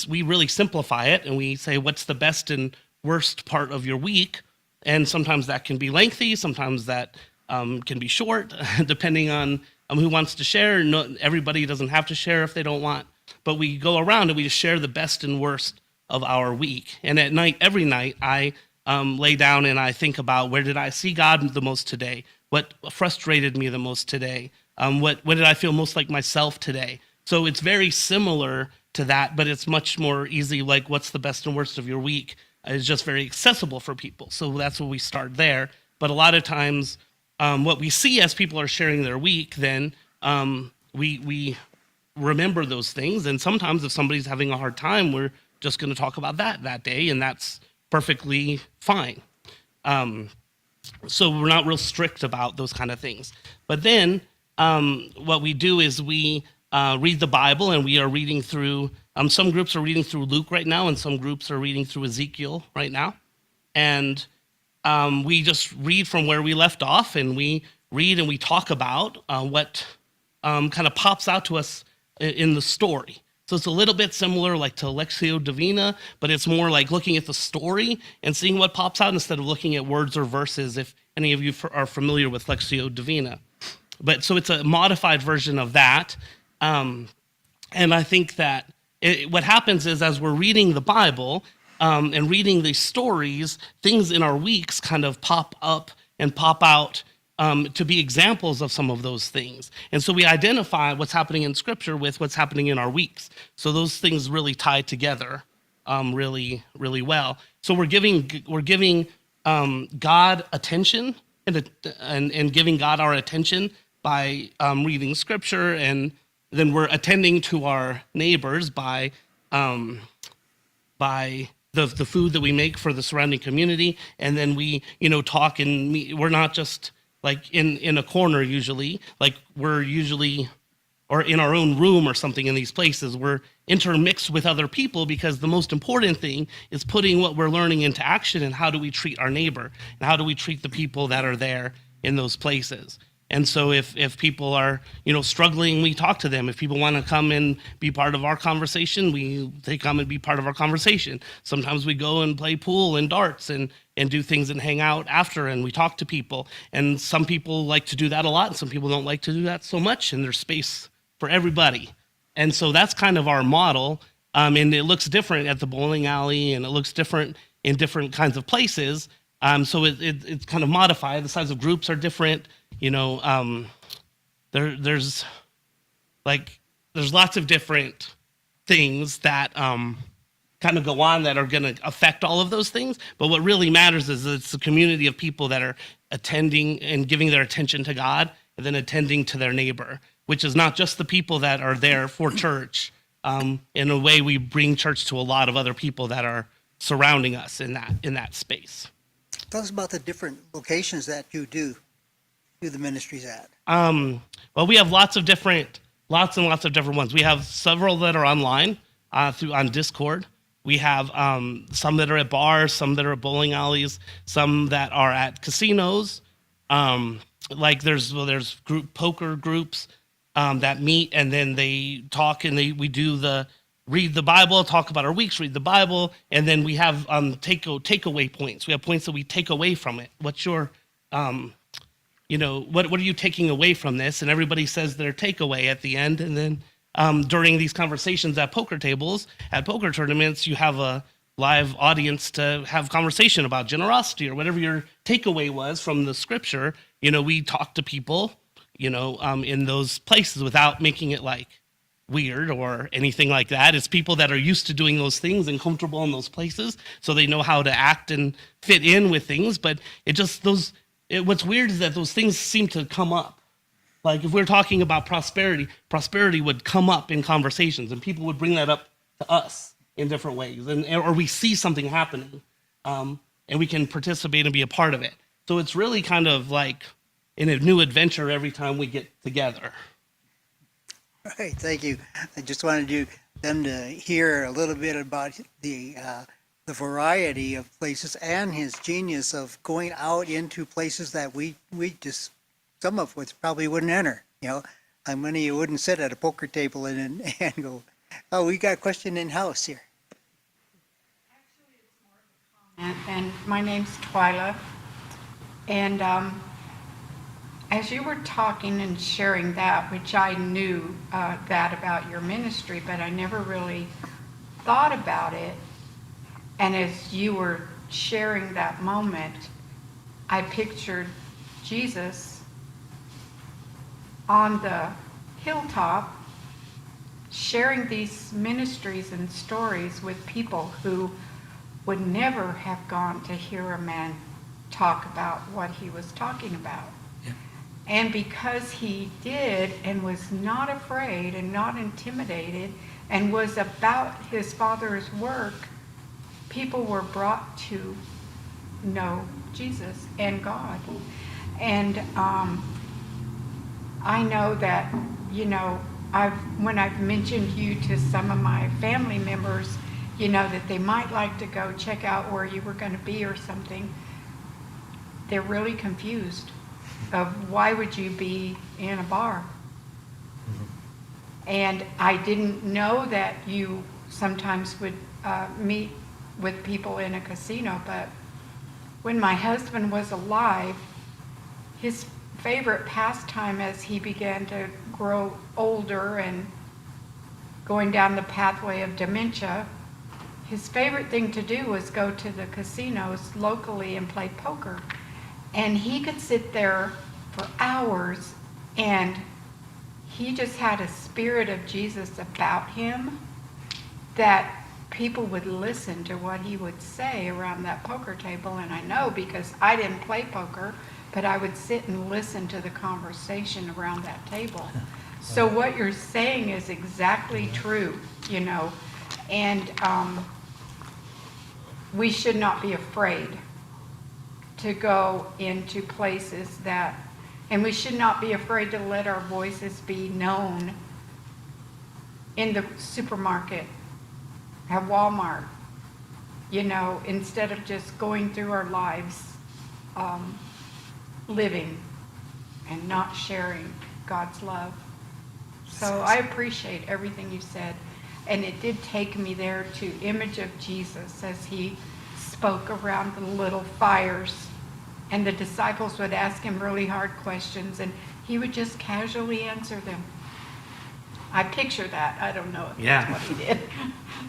we really simplify it, and we say, what's the best and worst part of your week? And sometimes that can be lengthy, sometimes that can be short, depending on who wants to share. No, everybody doesn't have to share if they don't want. But we go around and we just share the best and worst of our week. And at night, every night, I lay down and I think about, where did I see God the most today? What frustrated me the most today? What did I feel most like myself today? So it's very similar to that, but it's much more easy. Like, what's the best and worst of your week? Is just very accessible for people. So that's where we start there. But a lot of times, what we see as people are sharing their week, then we remember those things. And sometimes if somebody's having a hard time, we're just going to talk about that day, and that's perfectly fine. So we're not real strict about those kind of things. But then what we do is we read the Bible, and we are reading through, some groups are reading through Luke right now, and some groups are reading through Ezekiel right now. And we just read from where we left off, and we read and we talk about what kind of pops out to us in the story. So it's a little bit similar like to Lectio Divina, but it's more like looking at the story and seeing what pops out instead of looking at words or verses, if any of you are familiar with Lectio Divina. But so it's a modified version of that. And I think that what happens is, as we're reading the Bible and reading these stories, things in our weeks kind of pop up and pop out to be examples of some of those things. And so we identify what's happening in Scripture with what's happening in our weeks. So those things really tie together really, really well. So we're giving God attention and giving God our attention by reading Scripture, and then we're attending to our neighbors by the food that we make for the surrounding community, and then we talk and meet. We're not just like in a corner usually, like we're usually, or in our own room or something in these places. We're intermixed with other people, because the most important thing is putting what we're learning into action, and how do we treat our neighbor, and how do we treat the people that are there in those places. And so if people are, struggling, we talk to them. If people want to come and be part of our conversation, they come and be part of our conversation. Sometimes we go and play pool and darts and do things and hang out after, and we talk to people. And some people like to do that a lot, and some people don't like to do that so much, and there's space for everybody. And so that's kind of our model. And it looks different at the bowling alley, and it looks different in different kinds of places. So it's kind of modified. The size of groups are different. There's lots of different things that kind of go on that are going to affect all of those things. But what really matters is that it's a community of people that are attending and giving their attention to God, and then attending to their neighbor, which is not just the people that are there for church. In a way, we bring church to a lot of other people that are surrounding us in that space. Tell us about the different locations that you do the ministries at. Well, we have lots and lots of different ones. We have several that are online on Discord. We have some that are at bars, some that are at bowling alleys, some that are at casinos. Like there's group poker groups that meet, and then they talk, and we read the Bible, talk about our weeks, read the Bible, and then we have takeaway points. We have points that we take away from it. What's your what are you taking away from this? And everybody says their takeaway at the end. And then during these conversations at poker tables, at poker tournaments, you have a live audience to have conversation about generosity or whatever your takeaway was from the Scripture. We talk to people, in those places without making it like weird or anything like that. It's people that are used to doing those things and comfortable in those places, so they know how to act and fit in with things. But what's weird is that those things seem to come up. Like if we're talking about prosperity would come up in conversations, and people would bring that up to us in different ways, or we see something happening, and we can participate and be a part of it. So it's really kind of like in a new adventure every time we get together. All right, thank you. I just wanted them to hear a little bit about the variety of places and his genius of going out into places that we just, some of us probably wouldn't enter. How many of you wouldn't sit at a poker table and go, oh, we got a question in house here. Actually, it's more of a And my name's Twyla. And as you were talking and sharing that, which I knew that about your ministry, but I never really thought about it. And as you were sharing that moment, I pictured Jesus on the hilltop sharing these ministries and stories with people who would never have gone to hear a man talk about what he was talking about. Yeah. And because he did and was not afraid and not intimidated and was about his Father's work, people were brought to know Jesus and God. And I know that, you know, when I've mentioned you to some of my family members, you know, that they might like to go check out where you were going to be or something, they're really confused of why would you be in a bar? And I didn't know that you sometimes would meet with people in a casino, but when my husband was alive, his favorite pastime as he began to grow older and going down the pathway of dementia, his favorite thing to do was go to the casinos locally and play poker. And he could sit there for hours, and he just had a spirit of Jesus about him that people would listen to what he would say around that poker table. And I know because I didn't play poker, but I would sit and listen to the conversation around that table. So what you're saying is exactly true, you know, and we should not be afraid to go into places that, and we should not be afraid to let our voices be known in the supermarket, at Walmart, you know, instead of just going through our lives living and not sharing God's love. So I appreciate everything you said. And it did take me there to image of Jesus as he spoke around the little fires. And the disciples would ask him really hard questions, and he would just casually answer them. I picture that. I don't know if that's what he did.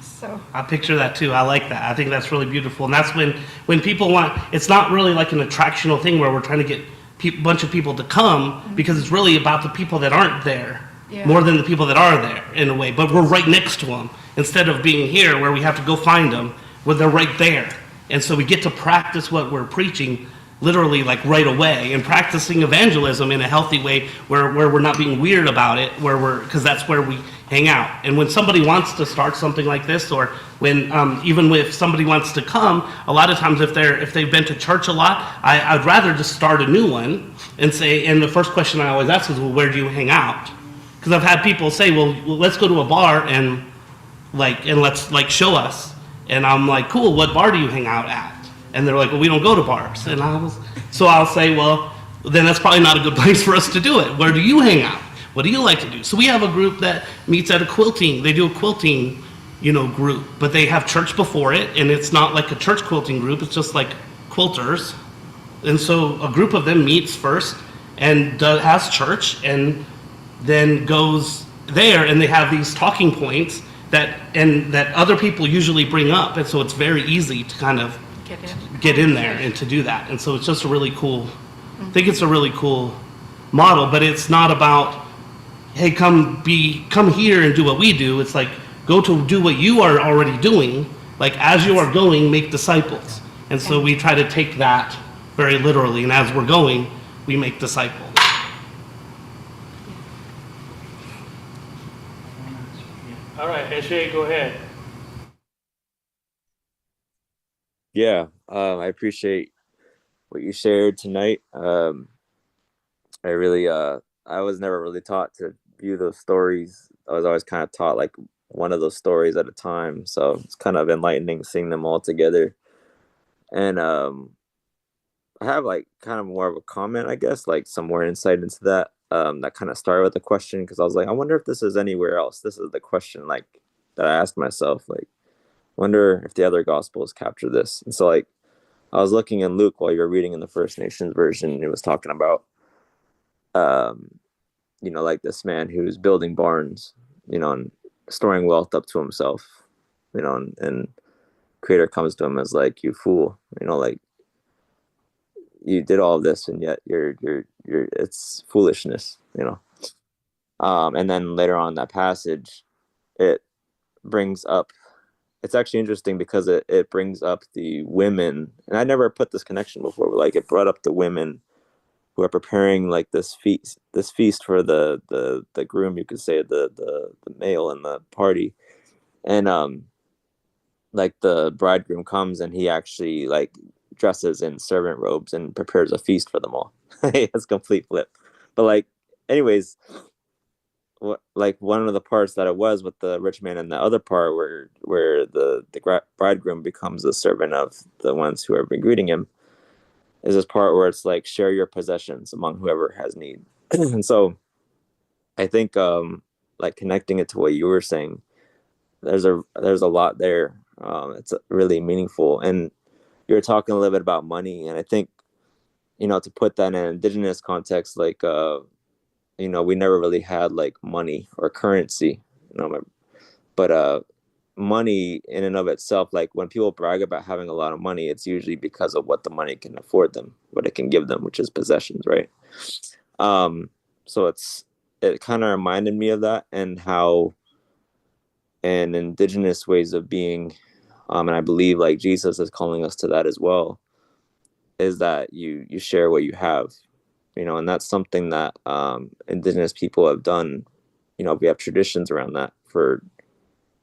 So I picture that too. I like that. I think that's really beautiful. And that's when people want, it's not really like an attractional thing where we're trying to get a bunch of people to come, because it's really about the people that aren't there more than the people that are there in a way. But we're right next to them instead of being here where we have to go find them, where they're right there. And so we get to practice what we're preaching literally like right away, and practicing evangelism in a healthy way where we're not being weird about it, because that's where we hang out. And when somebody wants to start something like this, or when even if somebody wants to come, a lot of times if they've been to church a lot, I'd rather just start a new one and say, and the first question I always ask is, well, where do you hang out? Because I've had people say, well, let's go to a bar and let's show us. And I'm like, cool, what bar do you hang out at? And they're like, well, we don't go to bars. And so I'll say, well, then that's probably not a good place for us to do it. Where do you hang out? What do you like to do? So we have a group that meets at a quilting. They do a quilting, group, but they have church before it, and it's not like a church quilting group. It's just like quilters. And so a group of them meets first and has church, and then goes there, and they have these talking points that other people usually bring up, and so it's very easy to kind of get in there and to do that. And so it's just a really cool, I think it's a really cool model, but it's not about, hey, come here and do what we do. It's like, go to do what you are already doing. Like, as you are going, make disciples. And so we try to take that very literally, and as we're going, we make disciples. All right, Eshe, go ahead. Yeah, I appreciate what you shared tonight. I was never really taught to view those stories. I was always kind of taught like one of those stories at a time. So it's kind of enlightening seeing them all together. And I have like kind of more of a comment, I guess, like some more insight into that. That kind of started with the question, because I was like, I wonder if this is anywhere else. This is the question like that I asked myself, like, wonder if the other gospels capture this. And so like I was looking in Luke while you were reading in the First Nations version. It was talking about, like this man who's building barns, and storing wealth up to himself, and Creator comes to him as like, you fool, like you did all of this and yet you're it's foolishness. And then later on in that passage, it brings up, it's actually interesting because it brings up the women, and I never put this connection before, but like it brought up the women who are preparing like this feast for the groom, you could say, the male in the party. And like the bridegroom comes and he actually like dresses in servant robes and prepares a feast for them all. It's complete flip. But like, anyways, like one of the parts that it was with the rich man, and the other part where the bridegroom becomes a servant of the ones who have been greeting him, is this part where it's like, share your possessions among whoever has need. And so I think like connecting it to what you were saying, there's a lot there. It's really meaningful. And you're talking a little bit about money, and I think, to put that in an indigenous context, like we never really had like money or currency, but money in and of itself, like when people brag about having a lot of money, it's usually because of what the money can afford them, what it can give them, which is possessions, right? So it kind of reminded me of that, and how an indigenous ways of being, and I believe like Jesus is calling us to that as well, is that you share what you have, and that's something that indigenous people have done. We have traditions around that for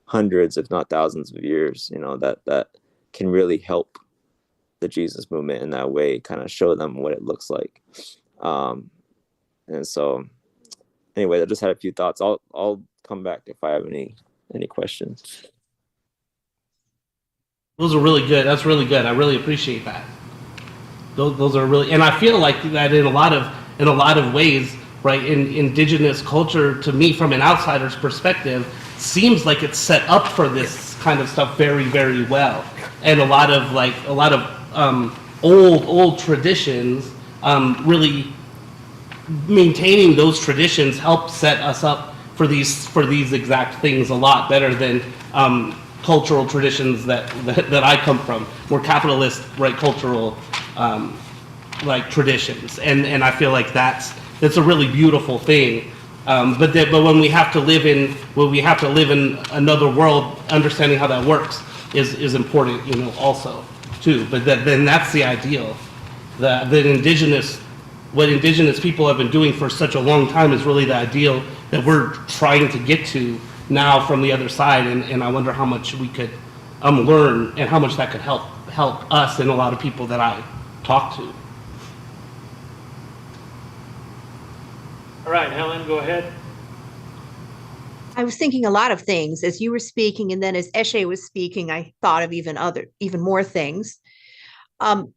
hundreds, if not thousands of years, that can really help the Jesus movement in that way, kind of show them what it looks like. And so anyway, I just had a few thoughts. I'll come back if I have any questions. Those are really good. That's really good. I really appreciate that. Those are really, and I feel like that in a lot of ways, right? In indigenous culture, to me, from an outsider's perspective, seems like it's set up for this kind of stuff very, very well. And a lot of old traditions, really maintaining those traditions help set us up for these exact things a lot better than cultural traditions that I come from, more capitalist, right, cultural like traditions, and I feel like that's a really beautiful thing. But when we have to live in another world, understanding how that works is important, also too. But then that's the ideal. That what indigenous people have been doing for such a long time is really the ideal that we're trying to get to now from the other side. And I wonder how much we could learn, and how much that could help us and a lot of people that I talk to. All right, Helen, go ahead. I was thinking a lot of things as you were speaking, and then as Eshe was speaking, I thought of even more things. But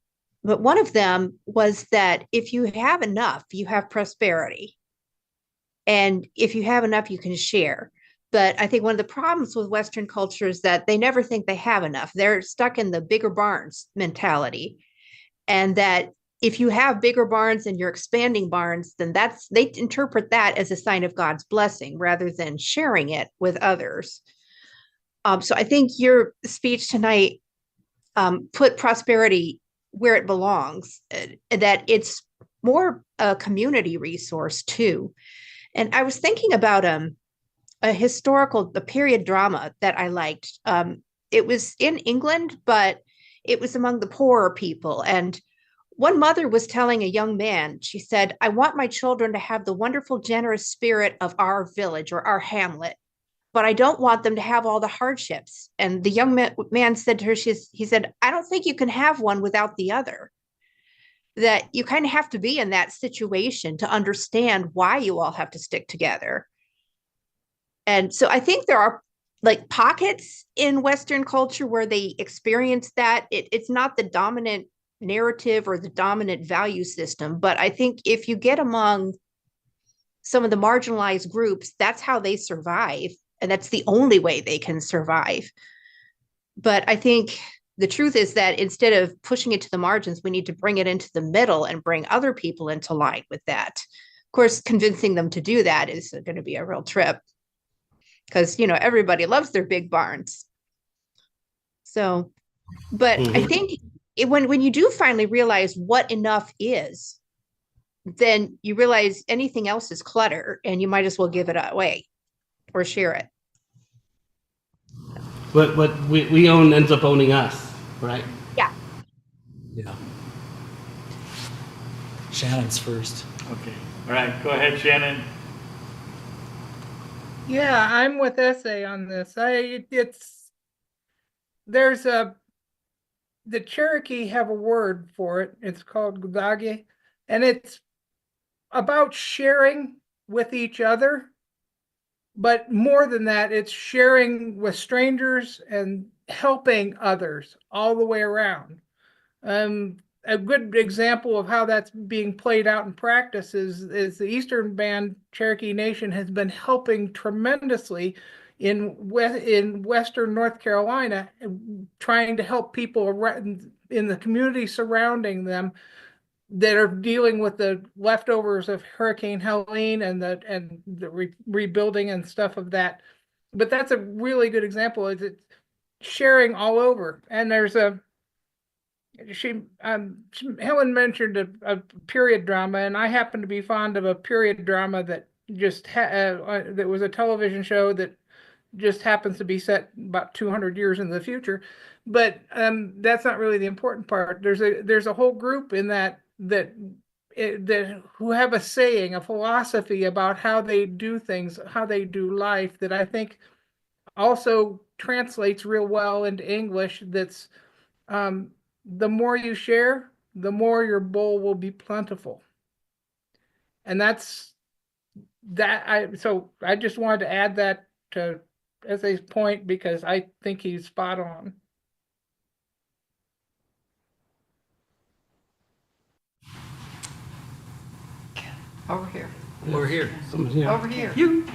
one of them was that if you have enough, you have prosperity. And if you have enough, you can share. But I think one of the problems with Western culture is that they never think they have enough. They're stuck in the bigger barns mentality. And that if you have bigger barns and you're expanding barns, then they interpret that as a sign of God's blessing rather than sharing it with others. So I think your speech tonight put prosperity where it belongs, that it's more a community resource too. And I was thinking about a period drama that I liked. It was in England, but it was among the poorer people. And one mother was telling a young man, she said, I want my children to have the wonderful, generous spirit of our village or our hamlet, but I don't want them to have all the hardships. And the young man said to her, he said, I don't think you can have one without the other. That you kind of have to be in that situation to understand why you all have to stick together. And so I think there are like pockets in Western culture where they experience that. It's not the dominant narrative or the dominant value system, but I think if you get among some of the marginalized groups, that's how they survive, and that's the only way they can survive. But I think the truth is that instead of pushing it to the margins, we need to bring it into the middle and bring other people into line with that. Of course, convincing them to do that is going to be a real trip because, you know, everybody loves their big barns. So, but I think when you do finally realize what enough is, then you realize anything else is clutter and you might as well give it away or share it. But what we own ends up owning us, right? Yeah. Yeah. Shannon's first. Okay. All right. Go ahead, Shannon. Yeah, I'm with Essay on this. The Cherokee have a word for it. It's called gudage, and it's about sharing with each other. But more than that, it's sharing with strangers and helping others all the way around. A good example of how that's being played out in practice is the Eastern Band Cherokee Nation has been helping tremendously in Western North Carolina, trying to help people in the community surrounding them that are dealing with the leftovers of Hurricane Helene and the rebuilding and stuff of that. But that's a really good example. It's sharing all over. And there's Helen mentioned a period drama, and I happen to be fond of a period drama that that was a television show that just happens to be set about 200 years in the future. But that's not really the important part. There's a whole group in that who have a saying, a philosophy about how they do things, how they do life, that I think also translates real well into English. That's the more you share, the more your bowl will be plentiful. And that's that. So I just wanted to add that to Essay's point because I think he's spot on. Over here. Over here. Over here. You.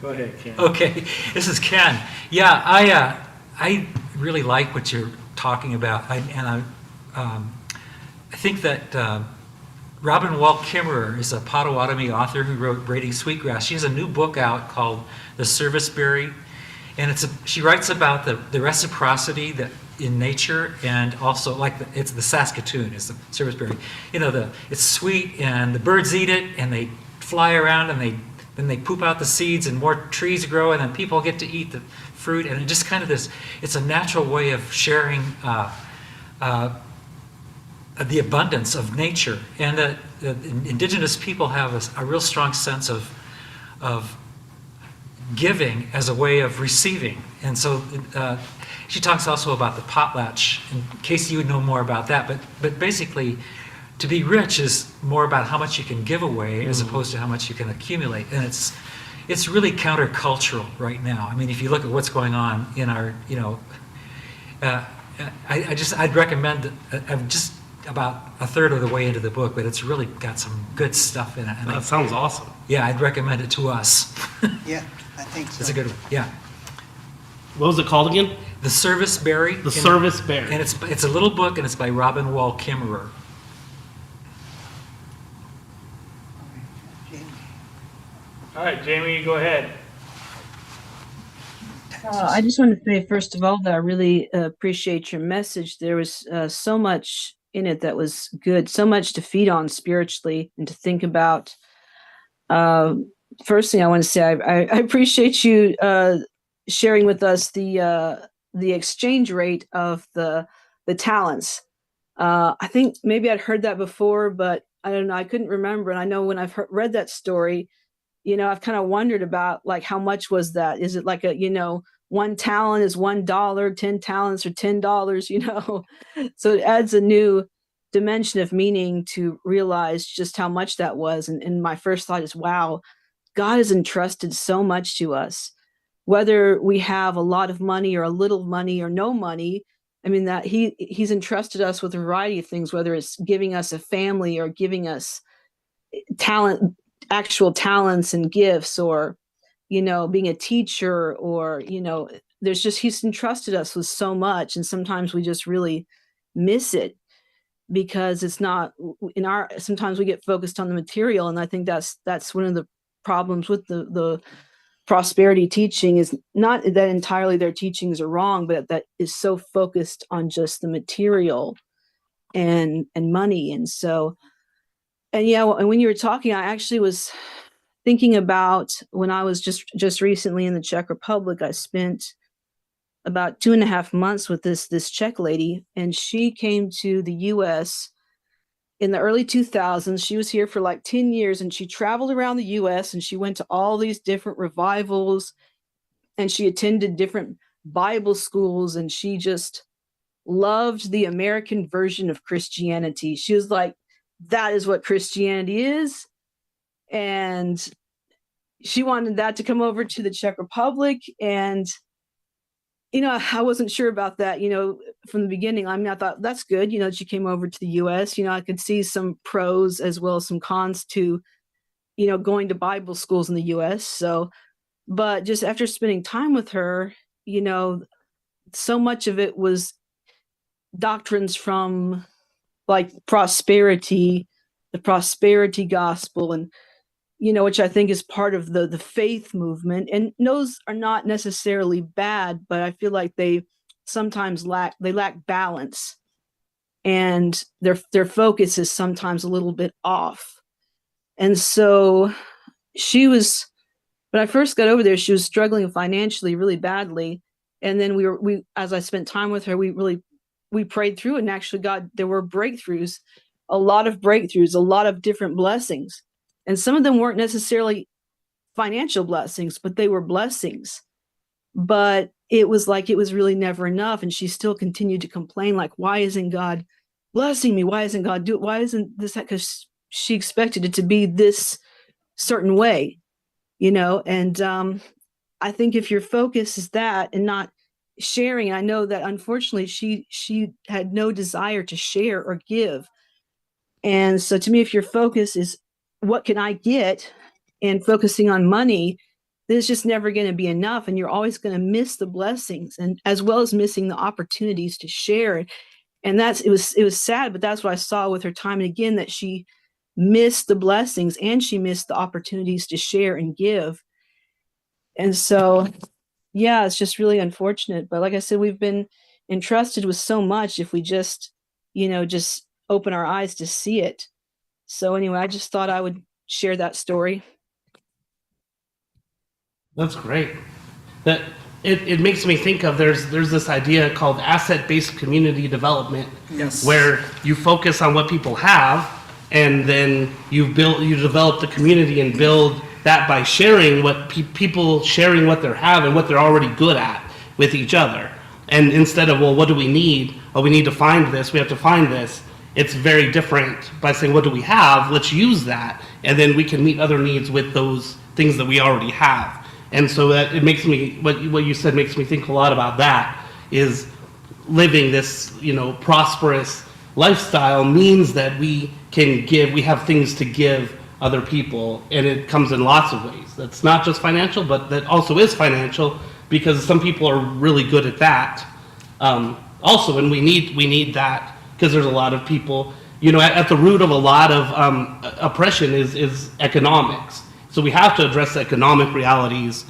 Go ahead, Ken. Okay, this is Ken. Yeah, I really like what you're talking about, I think that Robin Wall Kimmerer is a Potawatomi author who wrote Braiding Sweetgrass. She has a new book out called The Serviceberry, and she writes about the reciprocity that in nature, and also it's the Saskatoon is the serviceberry. You know, it's sweet and the birds eat it and they fly around and then they poop out the seeds and more trees grow and then people get to eat the fruit, and it just kind of it's a natural way of sharing the abundance of nature. And the indigenous people have a real strong sense of giving as a way of receiving. And so she talks also about the potlatch, in case you would know more about that, but basically to be rich is more about how much you can give away as opposed to how much you can accumulate. And it's really countercultural right now. I mean, if you look at what's going on in our, I'd recommend, I'm just about a third of the way into the book, but it's really got some good stuff in it. And That sounds awesome. yeah, I'd recommend it to us. Yeah, I think so. It's a good one, yeah. What was it called again? The Serviceberry. The Serviceberry. And it's a little book, and it's by Robin Wall Kimmerer. All right, Jamie, go ahead. I just want to say, first of all, that I really appreciate your message. There was so much in it that was good, so much to feed on spiritually and to think about. First thing I want to say, I appreciate you sharing with us the exchange rate of the talents. I think maybe I'd heard that before, but I don't know. I couldn't remember. And I know when I've read that story, I've kind of wondered about like how much was that? Is it like one talent is $1, 10 talents are $10, So it adds a new dimension of meaning to realize just how much that was. And my first thought is, wow, God has entrusted so much to us, whether we have a lot of money or a little money or no money. I mean, that he's entrusted us with a variety of things, whether it's giving us a family or giving us talent, actual talents and gifts, or, being a teacher, or, there's just, he's entrusted us with so much, and sometimes we just really miss it because it's not in our, sometimes we get focused on the material. And I think that's one of the problems with the prosperity teaching, is not that entirely their teachings are wrong, but that is so focused on just the material and money. And so, and yeah, and when you were talking, I actually was thinking about when I was just recently in the Czech Republic. I spent about 2.5 months with this Czech lady, and she came to the US in the early 2000s. She was here for like 10 years, and she traveled around the US, and she went to all these different revivals, and she attended different Bible schools, and she just loved the American version of Christianity. She was like, that is what Christianity is. And she wanted that to come over to the Czech Republic. And I wasn't sure about that, from the beginning. I mean, I thought that's good, she came over to the US. I could see some pros as well as some cons to, going to Bible schools in the US. So, but just after spending time with her, so much of it was doctrines from like prosperity, the prosperity gospel, and which I think is part of the faith movement. And those are not necessarily bad, but I feel like they sometimes lack balance, and their focus is sometimes a little bit off. And so when I first got over there, she was struggling financially really badly. And then as I spent time with her, we prayed through, and actually there were breakthroughs, a lot of breakthroughs, a lot of different blessings. And some of them weren't necessarily financial blessings, but they were blessings. But it was like, it was really never enough. And she still continued to complain, like, why isn't God blessing me? Why isn't God why isn't this that? Because she expected it to be this certain way, and I think if your focus is that and not sharing, I know that unfortunately she had no desire to share or give. And so to me, if your focus is what can I get, and focusing on money, there's just never going to be enough, and you're always going to miss the blessings, and as well as missing the opportunities to share. And it was sad, but that's what I saw with her time and again, that she missed the blessings and she missed the opportunities to share and give. And so, yeah, it's just really unfortunate. But like I said, we've been entrusted with so much if we just open our eyes to see it. So anyway, I just thought I would share that story. That's great. That it makes me think of there's this idea called asset-based community development. Yes. Where you focus on what people have, and then you develop the community and build that by sharing what people sharing what they have and what they're already good at with each other. And instead of, well, what do we need? Oh, we need to find this. We have to find this. It's very different by saying, what do we have? Let's use that, and then we can meet other needs with those things that we already have. And so that it makes me, what you said makes me think a lot about that, is living this, prosperous lifestyle means that we can give, we have things to give other people, and it comes in lots of ways. That's not just financial, but that also is financial, because some people are really good at that. Also, and we need that, because there's a lot of people, at the root of a lot of oppression is economics. So we have to address the economic realities,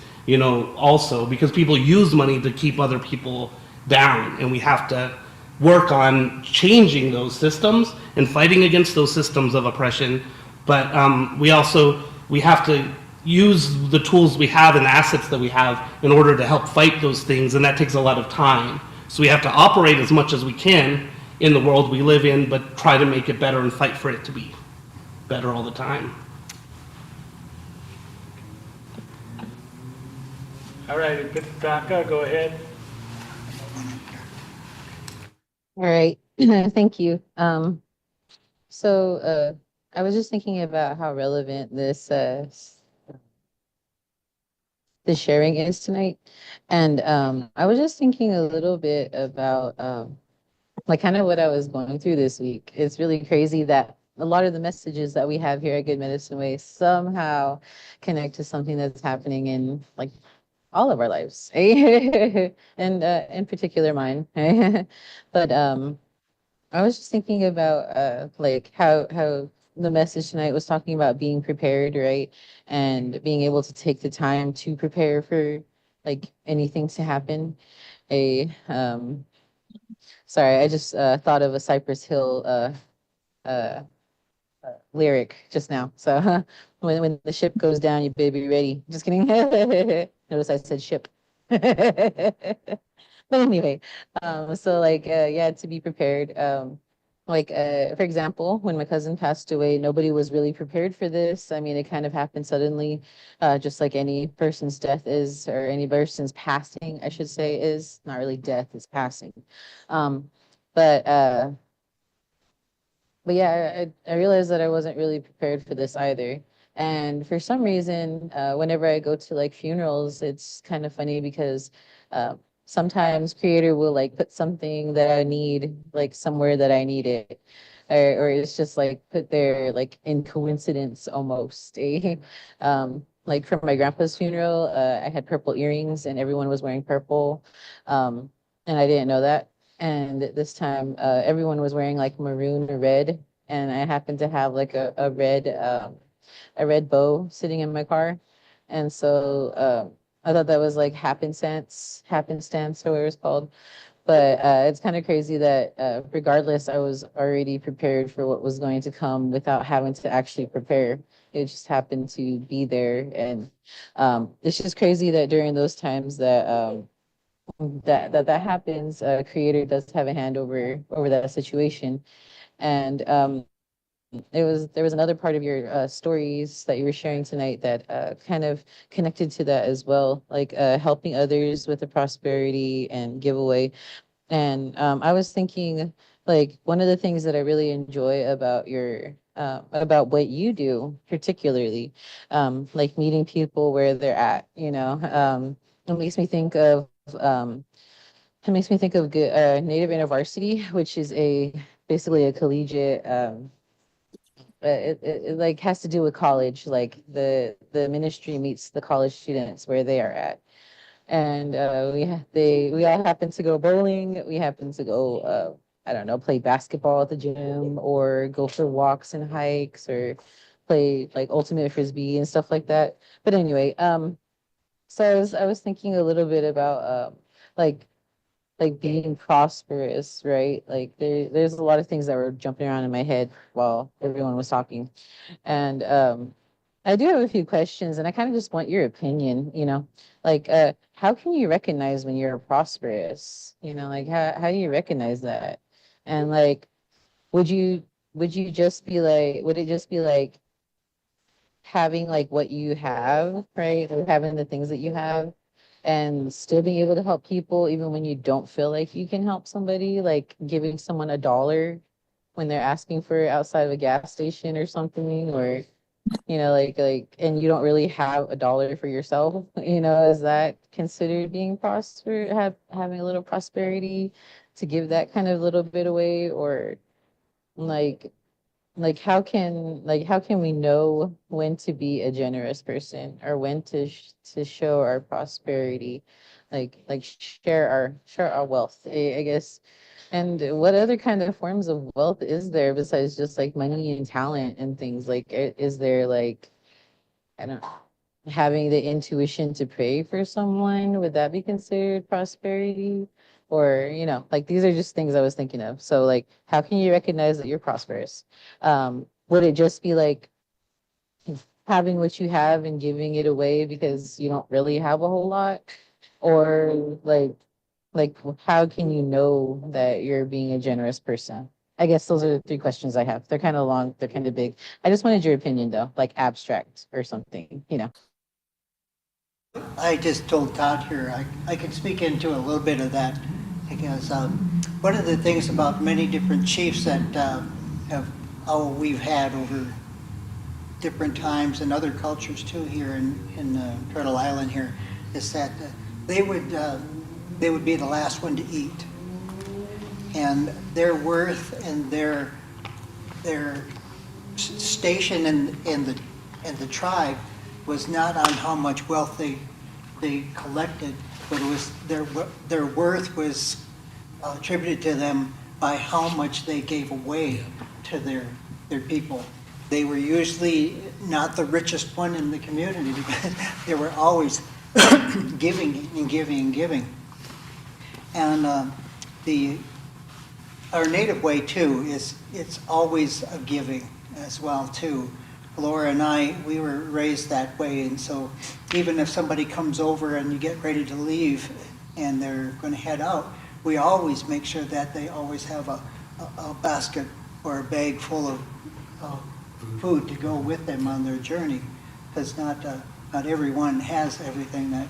also, because people use money to keep other people down, and we have to work on changing those systems and fighting against those systems of oppression. But we have to use the tools we have and the assets that we have in order to help fight those things, and that takes a lot of time. So we have to operate as much as we can in the world we live in, but try to make it better and fight for it to be better all the time. All right, Bitaka, go ahead. All right, thank you. So I was just thinking about how relevant this sharing is tonight, and I was just thinking a little bit about like kind of what I was going through this week. It's really crazy that a lot of the messages that we have here at Good Medicine Way somehow connect to something that's happening in like all of our lives, and in particular mine. But I was just thinking about like how the message tonight was talking about being prepared, right? And being able to take the time to prepare for like anything to happen. A sorry, I just thought of a Cypress Hill uh lyric just now. So when the ship goes down, you better be ready. Just kidding. Notice I said ship. But anyway, so like yeah, to be prepared. Like for example, when my cousin passed away, nobody was really prepared for this. I mean, it kind of happened suddenly, just like any person's death is, or any person's passing, I should say, is not really death, it's passing. Um, but uh but yeah, I realized that I wasn't really prepared for this either. And for some reason, whenever I go to like funerals, it's kind of funny because uh, sometimes creator will like put something that I need like somewhere that I need it. Or it's just like put there like in coincidence almost. Eh? Like for my grandpa's funeral, I had purple earrings and everyone was wearing purple. Um, and I didn't know that. And this time, everyone was wearing like maroon or red, and I happened to have like a red bow sitting in my car, and so I thought that was like happenstance or whatever it's called. But it's kind of crazy that regardless, I was already prepared for what was going to come without having to actually prepare. It just happened to be there, and it's just crazy that during those times that that happens, creator does have a hand over that situation. And there was another part of your stories that you were sharing tonight that kind of connected to that as well, like helping others with the prosperity and giveaway. And I was thinking, like, one of the things that I really enjoy about your about what you do, particularly, like meeting people where they're at, it makes me think of um, Native InterVarsity, which is a basically a collegiate. It like has to do with college. Like the ministry meets the college students where they are at, and we all happen to go bowling. We happen to go I don't know, play basketball at the gym or go for walks and hikes or play like ultimate frisbee and stuff like that. But anyway, so I was thinking a little bit about like being prosperous, right? Like there's a lot of things that were jumping around in my head while everyone was talking. And I do have a few questions and I kind of just want your opinion, like how can you recognize when you're prosperous? Like how do you recognize that? And like would you would it just be like having like what you have, right? Or having the things that you have and still being able to help people even when you don't feel like you can help somebody, like giving someone $1 when they're asking for it outside of a gas station or something, or and you don't really have $1 for yourself, is that considered being having a little prosperity to give that kind of little bit away? Or like how can we know when to be a generous person or when to show our prosperity, like share our wealth, I guess. And what other kind of forms of wealth is there besides just like money and talent and things? Like is there like, I don't know, having the intuition to pray for someone, would that be considered prosperity? Or, like these are just things I was thinking of. So like, how can you recognize that you're prosperous? Would it just be like having what you have and giving it away because you don't really have a whole lot? Or like how can you know that you're being a generous person? I guess those are the three questions I have. They're kind of long, they're kind of big. I just wanted your opinion though, like abstract or something. I just told Todd here, I could speak into a little bit of that because one of the things about many different chiefs that we've had over different times and other cultures too here in Turtle Island here is that they would be the last one to eat, and their worth and their station in the tribe was not on how much wealth they collected, but it was their worth was attributed to them by how much they gave away to their people. They were usually not the richest one in the community because they were always giving and giving and giving. And our native way too is it's always a giving as well too. Laura and I, we were raised that way, and so even if somebody comes over and you get ready to leave and they're going to head out, we always make sure that they always have a basket or a bag full of food to go with them on their journey, because not everyone has everything that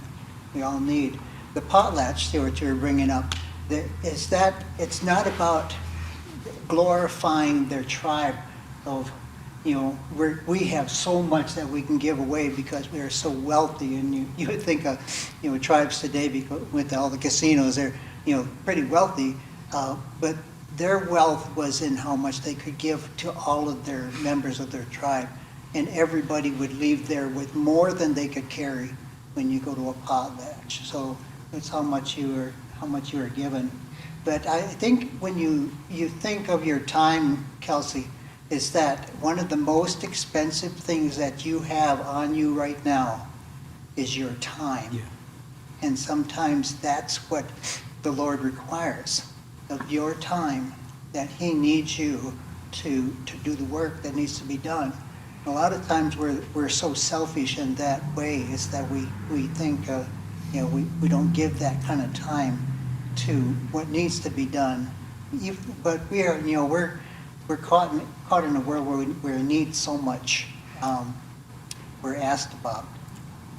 we all need. The potlatch, see what you're bringing up, is that it's not about glorifying their tribe of, you know, we have so much that we can give away because we are so wealthy, and you would think of, you know, tribes today because with all the casinos, they're, you know, pretty wealthy, but their wealth was in how much they could give to all of their members of their tribe, and everybody would leave there with more than they could carry when you go to a potlatch. So it's how much you are given. But I think when you think of your time, Kelsey, is that one of the most expensive things that you have on you right now is your time. Yeah. And sometimes that's what the Lord requires of your time, that he needs you to do the work that needs to be done. A lot of times we're so selfish in that way, is that we think, you know, we don't give that kind of time to what needs to be done. But we are, you know, we're caught in a world where we need so much. We're asked about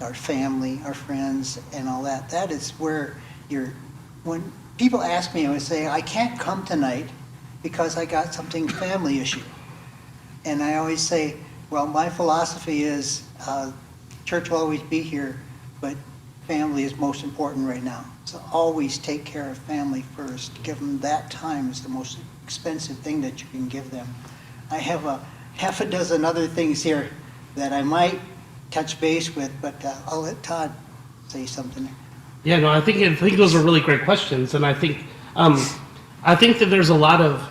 our family, our friends, and all that. That is where when people ask me, I would say, I can't come tonight because I got something family issue. And I always say, well, my philosophy is church will always be here, but family is most important right now. So always take care of family first. Give them that time. Is the most expensive thing that you can give them. I have a half a dozen other things here that I might touch base with, but I'll let Todd say something. Yeah, no, I think those are really great questions, and I think that there's a lot of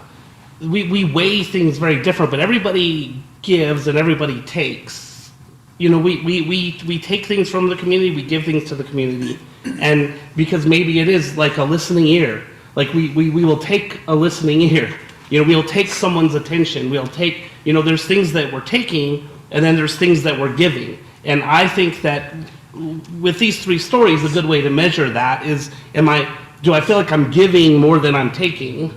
we weigh things very different, but everybody gives and everybody takes. You know, we take things from the community, we give things to the community, and because maybe it is like a listening ear, like we will take a listening ear. You know, we'll take someone's attention. We'll take, you know, there's things that we're taking, and then there's things that we're giving. And I think that with these three stories, a good way to measure that is, do I feel like I'm giving more than I'm taking?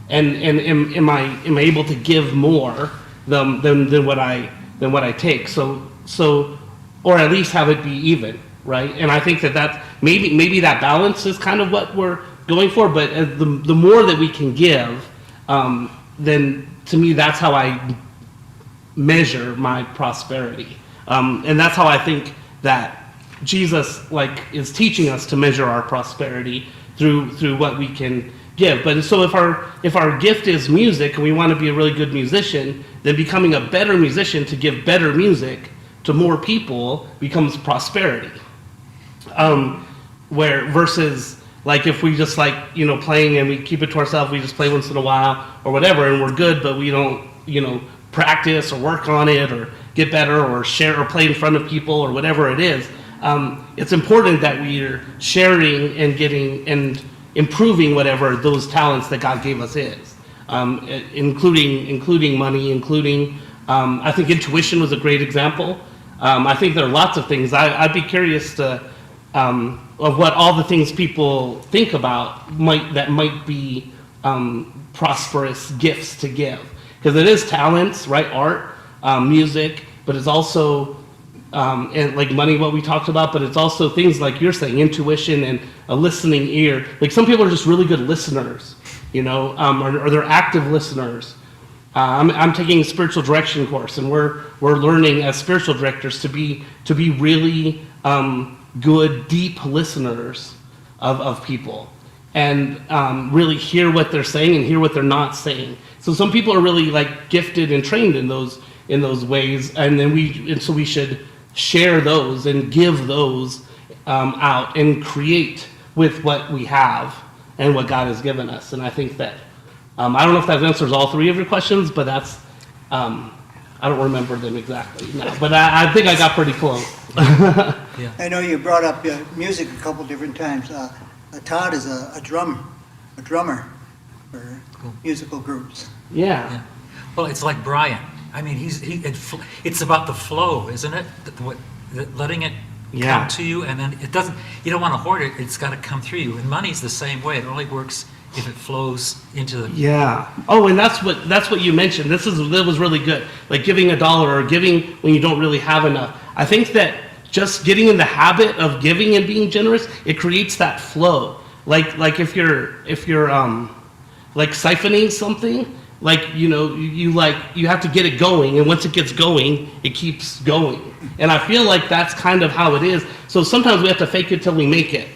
And am I able to give more than what I take? So, or at least have it be even, right? And I think that maybe that balance is kind of what we're going for. But the more that we can give, then to me that's how I measure my prosperity, and that's how I think that Jesus is teaching us to measure our prosperity through what we can give. But so if our gift is music and we want to be a really good musician, then becoming a better musician to give better music to more people becomes prosperity. Where versus like if we just playing and we keep it to ourselves, we just play once in a while or whatever, and we're good, but we don't practice or work on it or get better or share or play in front of people or whatever it is. It's important that we're sharing and getting and improving whatever those talents that God gave us is, including money, I think intuition was a great example. I think there are lots of things. I'd be curious of what all the things people think about might be prosperous gifts to give, because it is talents, right? Art, music, but it's also and like money, what we talked about, but it's also things like you're saying, intuition and a listening ear. Like some people are just really good listeners, or they're active listeners. I'm taking a spiritual direction course, and we're learning as spiritual directors to be really good, deep listeners of people, and really hear what they're saying and hear what they're not saying. So some people are really gifted and trained in those ways, and then so we should share those and give those out and create with what we have and what God has given us. And I think that, I don't know if that answers all three of your questions, but that's, I don't remember them exactly now, but I think I got pretty close. I know you brought up music a couple different times. Todd is a drummer for musical groups. Yeah. Well, it's like Brian. I mean, it's about the flow, isn't it? Letting it come to you, and then it doesn't. You don't want to hoard it. It's got to come through you. And money's the same way. It only works if it flows into the. Yeah. Oh, and that's what you mentioned. That was really good. Like giving $1 or giving when you don't really have enough. I think that just getting in the habit of giving and being generous, it creates that flow. Like if you're like siphoning something, like, you know, you have to get it going, and once it gets going, it keeps going. And I feel like that's kind of how it is. So sometimes we have to fake it till we make it,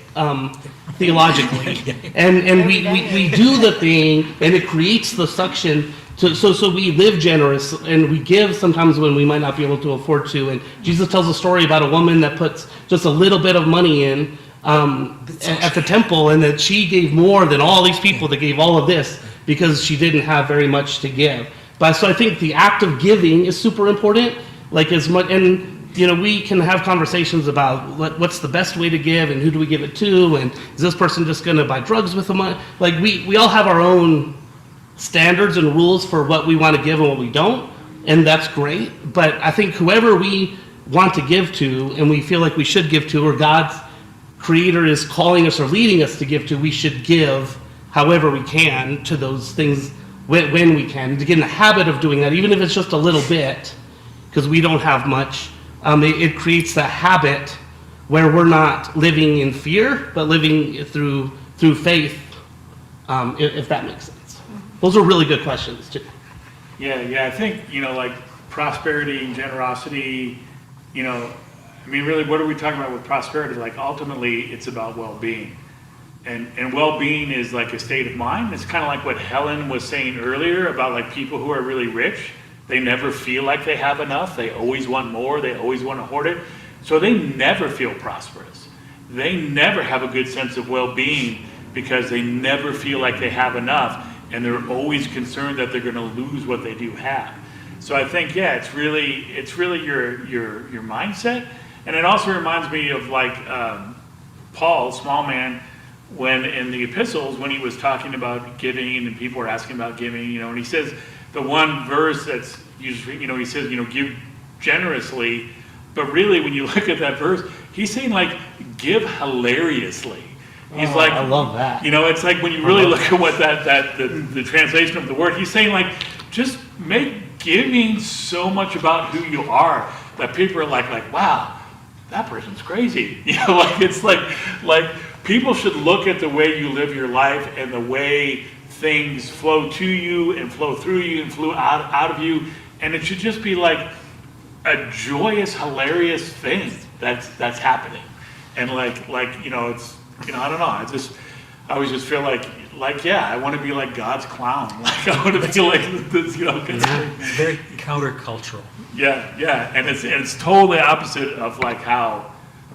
theologically. And we do the thing, and it creates the suction. So we live generous, and we give sometimes when we might not be able to afford to. And Jesus tells a story about a woman that puts just a little bit of money in at the temple, and that she gave more than all these people that gave all of this because she didn't have very much to give. But so I think the act of giving is super important. Like as much, and you know, we can have conversations about what's the best way to give, and who do we give it to, and is this person just going to buy drugs with the money? Like we all have our own standards and rules for what we want to give and what we don't, and that's great. But I think whoever we want to give to, and we feel like we should give to, or God's Creator is calling us or leading us to give to, we should give however we can to those things when we can, to get in the habit of doing that, even if it's just a little bit, because we don't have much. It creates that habit where we're not living in fear, but living through faith, if that makes sense. Those are really good questions, too. Yeah, I think, you know, like prosperity and generosity, you know, I mean, really, what are we talking about with prosperity? Like, ultimately, it's about well-being. And well-being is like a state of mind. It's kind of like what Helen was saying earlier about like people who are really rich. They never feel like they have enough. They always want more. They always want to hoard it. So they never feel prosperous. They never have a good sense of well-being because they never feel like they have enough. And they're always concerned that they're going to lose what they do have. So I think, yeah, it's really your mindset. And it also reminds me of like Paul, small man, when in the epistles, when he was talking about giving and people were asking about giving, you know, and he says the one verse that's usually, you know, he says, you know, give generously, but really when you look at that verse, he's saying like give hilariously. He's like, I love that. You know, it's like when you really look at what the translation of the word, he's saying like, just make giving so much about who you are that people are like, wow, that person's crazy. You know, like it's like people should look at the way you live your life and the way things flow to you and flow through you and flow out of you, and it should just be like a joyous, hilarious thing that's happening. And like you know, it's, you know, I don't know. I always just feel like yeah, I want to be like God's clown. Like I want to be like this, you know. Very countercultural. Yeah, and it's totally opposite of like how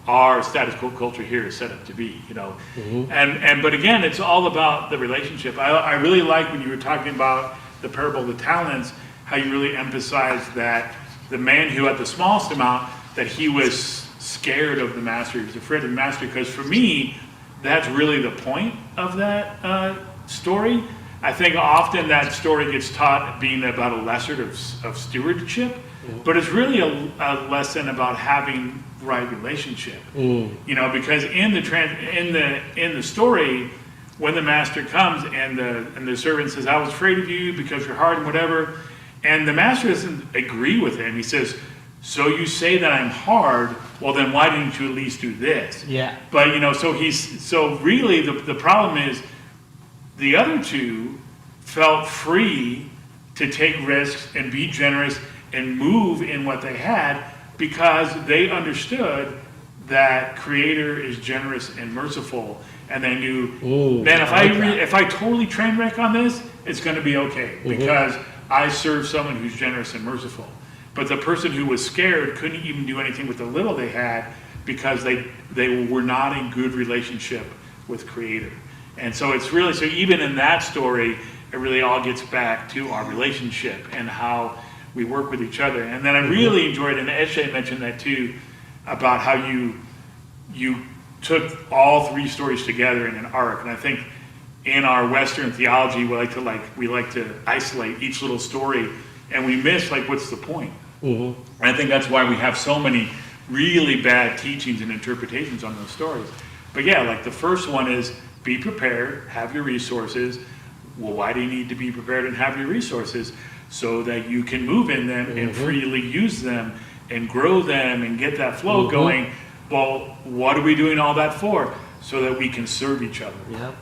our status quo culture here is set up to be, you know. Mm-hmm. But again, it's all about the relationship. I really like when you were talking about the parable of the talents, how you really emphasized that the man who had the smallest amount, that he was scared of the master, he was afraid of the master, because for me, that's really the point of that story. I think often that story gets taught being about a lesson of stewardship, but it's really a lesson about having the right relationship. You know, because in the story, when the master comes and the servant says, "I was afraid of you because you're hard and whatever," and the master doesn't agree with him. He says, "So you say that I'm hard? Well, then why didn't you at least do this?" Yeah. But you know, so really the problem is the other two felt free to take risks and be generous and move in what they had because they understood that Creator is generous and merciful, and they knew, man, if I totally train wreck on this, it's going to be okay because I serve someone who's generous and merciful. But the person who was scared couldn't even do anything with the little they had because they were not in good relationship with Creator. And so it's really, so even in that story, it really all gets back to our relationship and how we work with each other. And then I really enjoyed, and Eshe mentioned that too, about how you took all three stories together in an arc. And I think in our Western theology, we like to isolate each little story, and we miss what's the point. And I think that's why we have so many really bad teachings and interpretations on those stories. But yeah, the first one is be prepared, have your resources. Well, why do you need to be prepared and have your resources? So that you can move in them and freely use them and grow them and get that flow going. Well, what are we doing all that for? So that we can serve each other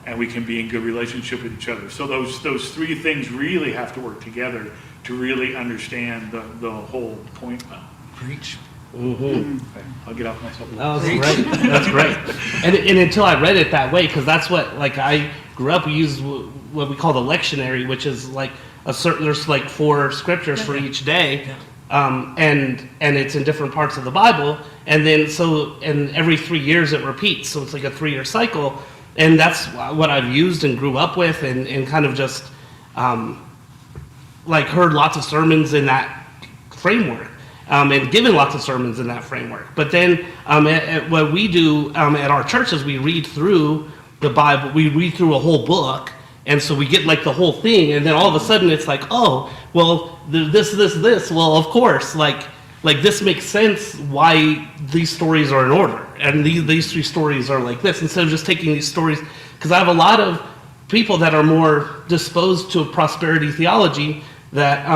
and we can be in good relationship with each other. So those three things really have to work together to really understand the whole point well. Preach. I'll get off myself. That's great. That's great. And until I read it that way, because that's what, I grew up, we used what we call the lectionary, which is there's 4 scriptures for each day. And it's in different parts of the Bible. And then and every 3 years it repeats. So it's like a 3-year cycle. And that's what I've used and grew up with and kind of just heard lots of sermons in that framework. And given lots of sermons in that framework. But then what we do at our church is we read through the Bible, we read through a whole book, and so we get the whole thing, and then all of a sudden it's oh, well, this, well, of course, this makes sense why these stories are in order, and these 3 stories are like this, instead of just taking these stories, because I have a lot of people that are more disposed to prosperity theology that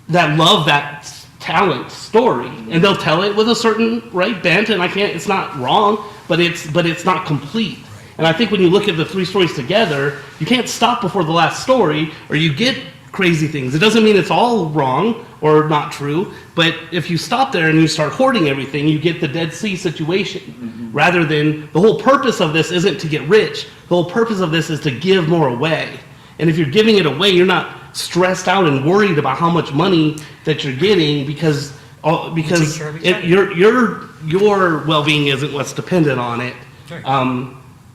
love that talent story, and they'll tell it with a certain bent, and it's not wrong, but it's not complete. And I think when you look at the 3 stories together, you can't stop before the last story, or you get crazy things. It doesn't mean it's all wrong or not true, but if you stop there and you start hoarding everything, you get the Dead Sea situation. Rather than, the whole purpose of this isn't to get rich, the whole purpose of this is to give more away. And if you're giving it away, you're not stressed out and worried about how much money that you're getting because your well-being isn't what's dependent on it.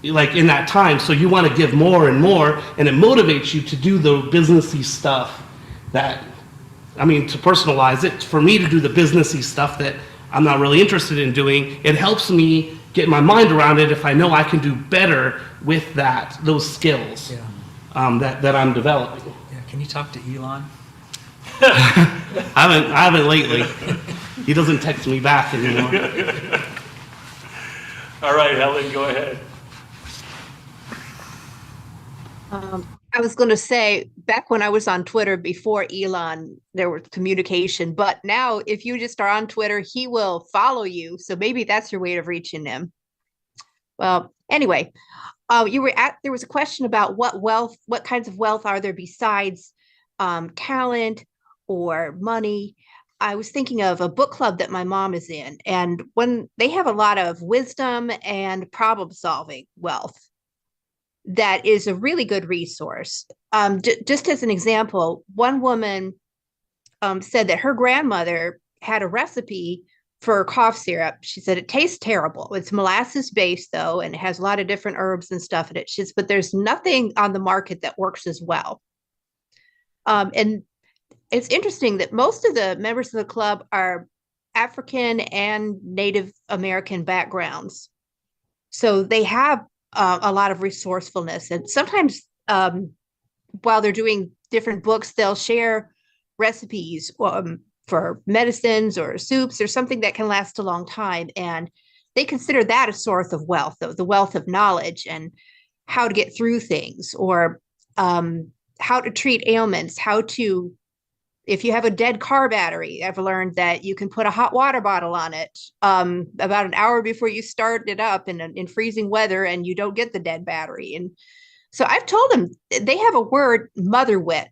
In that time, so you want to give more and more, and it motivates you to do the businessy stuff to personalize it, for me to do the businessy stuff that I'm not really interested in doing. It helps me get my mind around it if I know I can do better with those skills that I'm developing. Yeah, can you talk to Elon? I haven't lately. He doesn't text me back anymore. All right, Helen, go ahead. I was going to say, back when I was on Twitter before Elon, there was communication. But now, if you just are on Twitter, he will follow you. So maybe that's your way of reaching him. Well, anyway, there was a question about what kinds of wealth are there besides talent or money. I was thinking of a book club that my mom is in, and when they have a lot of wisdom and problem solving wealth. That is a really good resource. Just as an example, one woman said that her grandmother had a recipe for cough syrup. She said it tastes terrible. It's molasses based though, and it has a lot of different herbs and stuff in it. She says, but there's nothing on the market that works as well. And it's interesting that most of the members of the club are African and Native American backgrounds. So they have a lot of resourcefulness, and sometimes while they're doing different books, they'll share recipes for medicines or soups or something that can last a long time, and they consider that a source of wealth, the wealth of knowledge and how to get through things, or how to treat ailments, if you have a dead car battery, I've learned that you can put a hot water bottle on it about an hour before you start it up in freezing weather, and you don't get the dead battery. And so I've told them, they have a word, mother wit,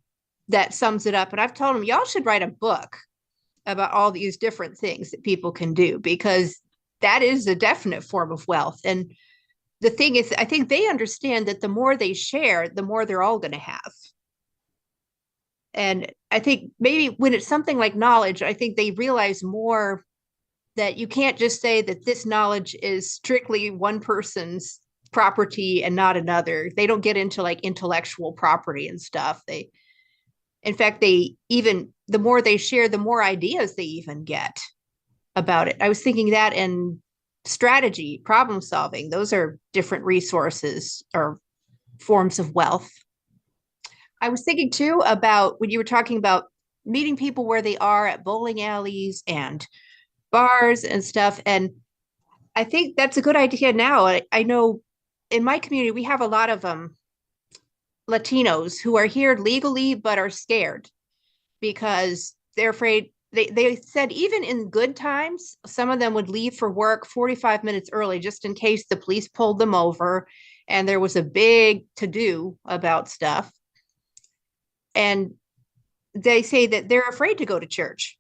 that sums it up. And I've told them, y'all should write a book about all these different things that people can do, because that is a definite form of wealth. And the thing is, I think they understand that the more they share, the more they're all going to have. And I think maybe when it's something like knowledge, I think they realize more that you can't just say that this knowledge is strictly one person's property and not another. They don't get into like intellectual property and stuff. In fact, the more they share, the more ideas they even get about it. I was thinking that, and strategy, problem solving, those are different resources or forms of wealth. I was thinking too about when you were talking about meeting people where they are at bowling alleys and bars and stuff. And I think that's a good idea now. I know in my community, we have a lot of Latinos who are here legally but are scared because they're afraid. They said even in good times, some of them would leave for work 45 minutes early just in case the police pulled them over and there was a big to-do about stuff. And they say that they're afraid to go to church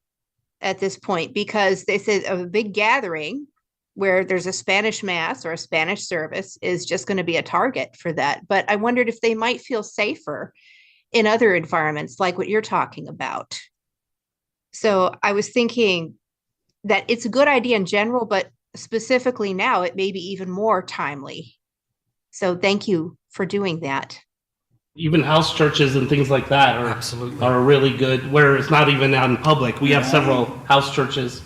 at this point because they said a big gathering where there's a Spanish mass or a Spanish service is just going to be a target for that. But I wondered if they might feel safer in other environments like what you're talking about. So I was thinking that it's a good idea in general, but specifically now it may be even more timely. So thank you for doing that. Even house churches and things like that Absolutely. are really good, where it's not even out in public. We have several house churches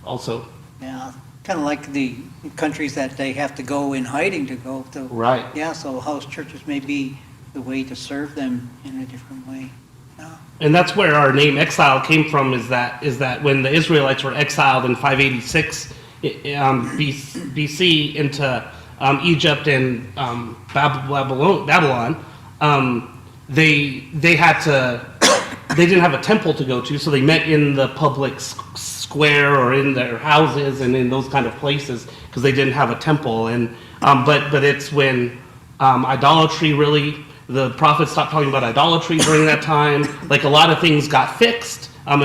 also. Yeah, kind of like the countries that they have to go in hiding to go to. Right. Yeah, so house churches may be the way to serve them in a different way. Yeah. And that's where our name exile came from, is that when the Israelites were exiled in 586 BC into Egypt and Babylon, they had to, they didn't have a temple to go to, so they met in the public square or in their houses and in those kind of places because they didn't have a temple. And but it's when idolatry really, the prophets stopped talking about idolatry during that time. Like a lot of things got fixed, and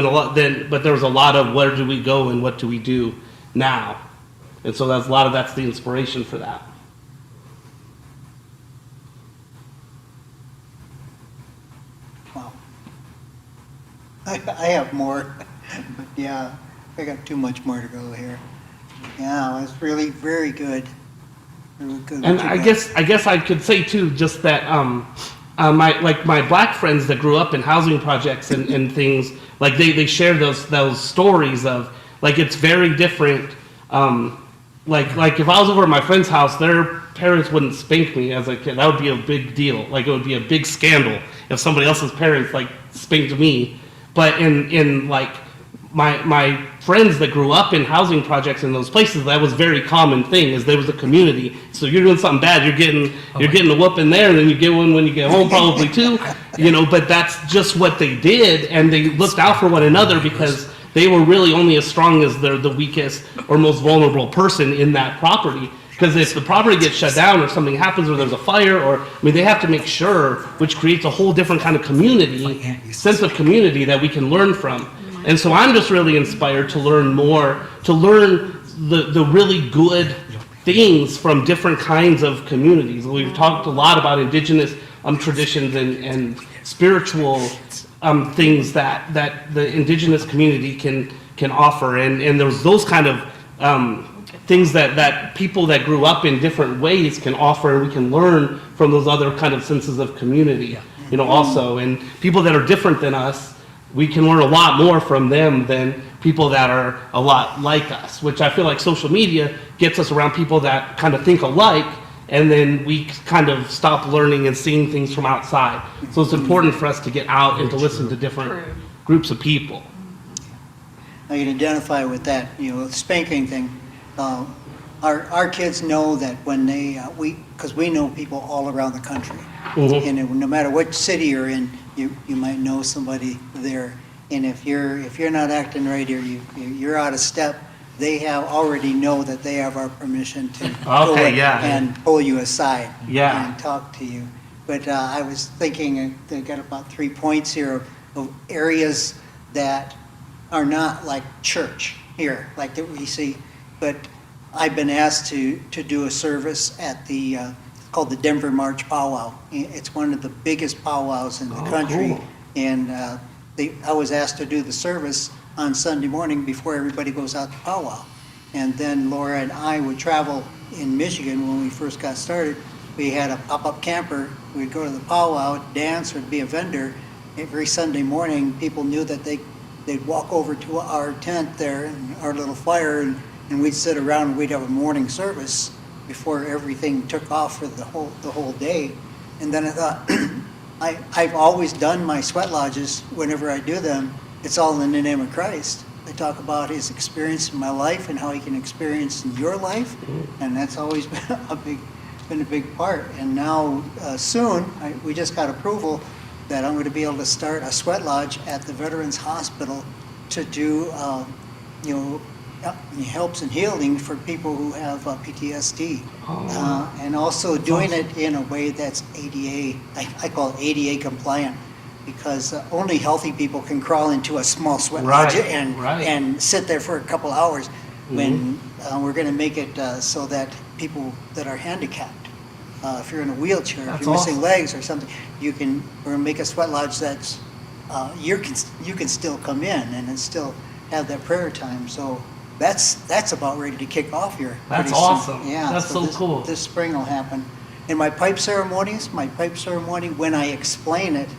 but there was a lot of where do we go and what do we do now, and so that's the inspiration for that. Wow. I have more, but yeah, I got too much more to go here. Yeah, it's really very good. Really good. And I guess I could say too, just that my black friends that grew up in housing projects and things, like they share those stories of, like, it's very different. Like if I was over at my friend's house, their parents wouldn't spank me as a kid. That would be a big deal. Like it would be a big scandal if somebody else's parents like spanked me. But in like my friends that grew up in housing projects in those places, that was a very common thing, is there was a community. So you're doing something bad, you're getting a whooping there, and then you get one when you get home probably too, but that's just what they did, and they looked out for one another because they were really only as strong as the weakest or most vulnerable person in that property. Because if the property gets shut down or something happens or there's a fire, they have to make sure, which creates a whole different kind of community, sense of community that we can learn from. And so I'm just really inspired to learn more, to learn the really good things from different kinds of communities. We've talked a lot about indigenous traditions and spiritual things that the indigenous community can offer. And there's those kind of things that people that grew up in different ways can offer, and we can learn from those other kind of senses of community, also. And people that are different than us, we can learn a lot more from them than people that are a lot like us, which I feel like social media gets us around people that kind of think alike, and then we kind of stop learning and seeing things from outside. So it's important for us to get out and to listen to different groups of people. I can identify with that, the spanking thing. Our kids know that when because we know people all around the country, and no matter what city you're in, you might know somebody there. And if you're not acting right, or you're out of step, they already know that they have our permission to go and pull you aside and talk to you. But I was thinking, I got about 3 points here of areas that are not like church here, like that we see. But I've been asked to do a service at called the Denver March Powwow. It's one of the biggest powwows in the country. Cool. And I was asked to do the service on Sunday morning before everybody goes out to powwow. And then Laura and I would travel in Michigan when we first got started. We had a pop-up camper. We'd go to the powwow, dance, or be a vendor. Every Sunday morning, people knew that they'd walk over to our tent there and our little fire, and we'd sit around and we'd have a morning service before everything took off for the whole day. And then I thought, I've always done my sweat lodges. Whenever I do them, it's all in the name of Christ. I talk about his experience in my life and how he can experience in your life, and that's always been a big part. And now soon, we just got approval that I'm going to be able to start a sweat lodge at the Veterans Hospital to do, helps and healing for people who have PTSD. And also doing it in a way that's ADA, I call it ADA compliant, because only healthy people can crawl into a small sweat lodge and sit there for a couple hours. When we're going to make it so that people that are handicapped, if you're in a wheelchair, if you're missing legs or something, we're going to make a sweat lodge that's you can still come in and then still have that prayer time. So that's about ready to kick off here. That's awesome. Yeah, that's so cool. This spring will happen. In my pipe ceremony, when I explain it,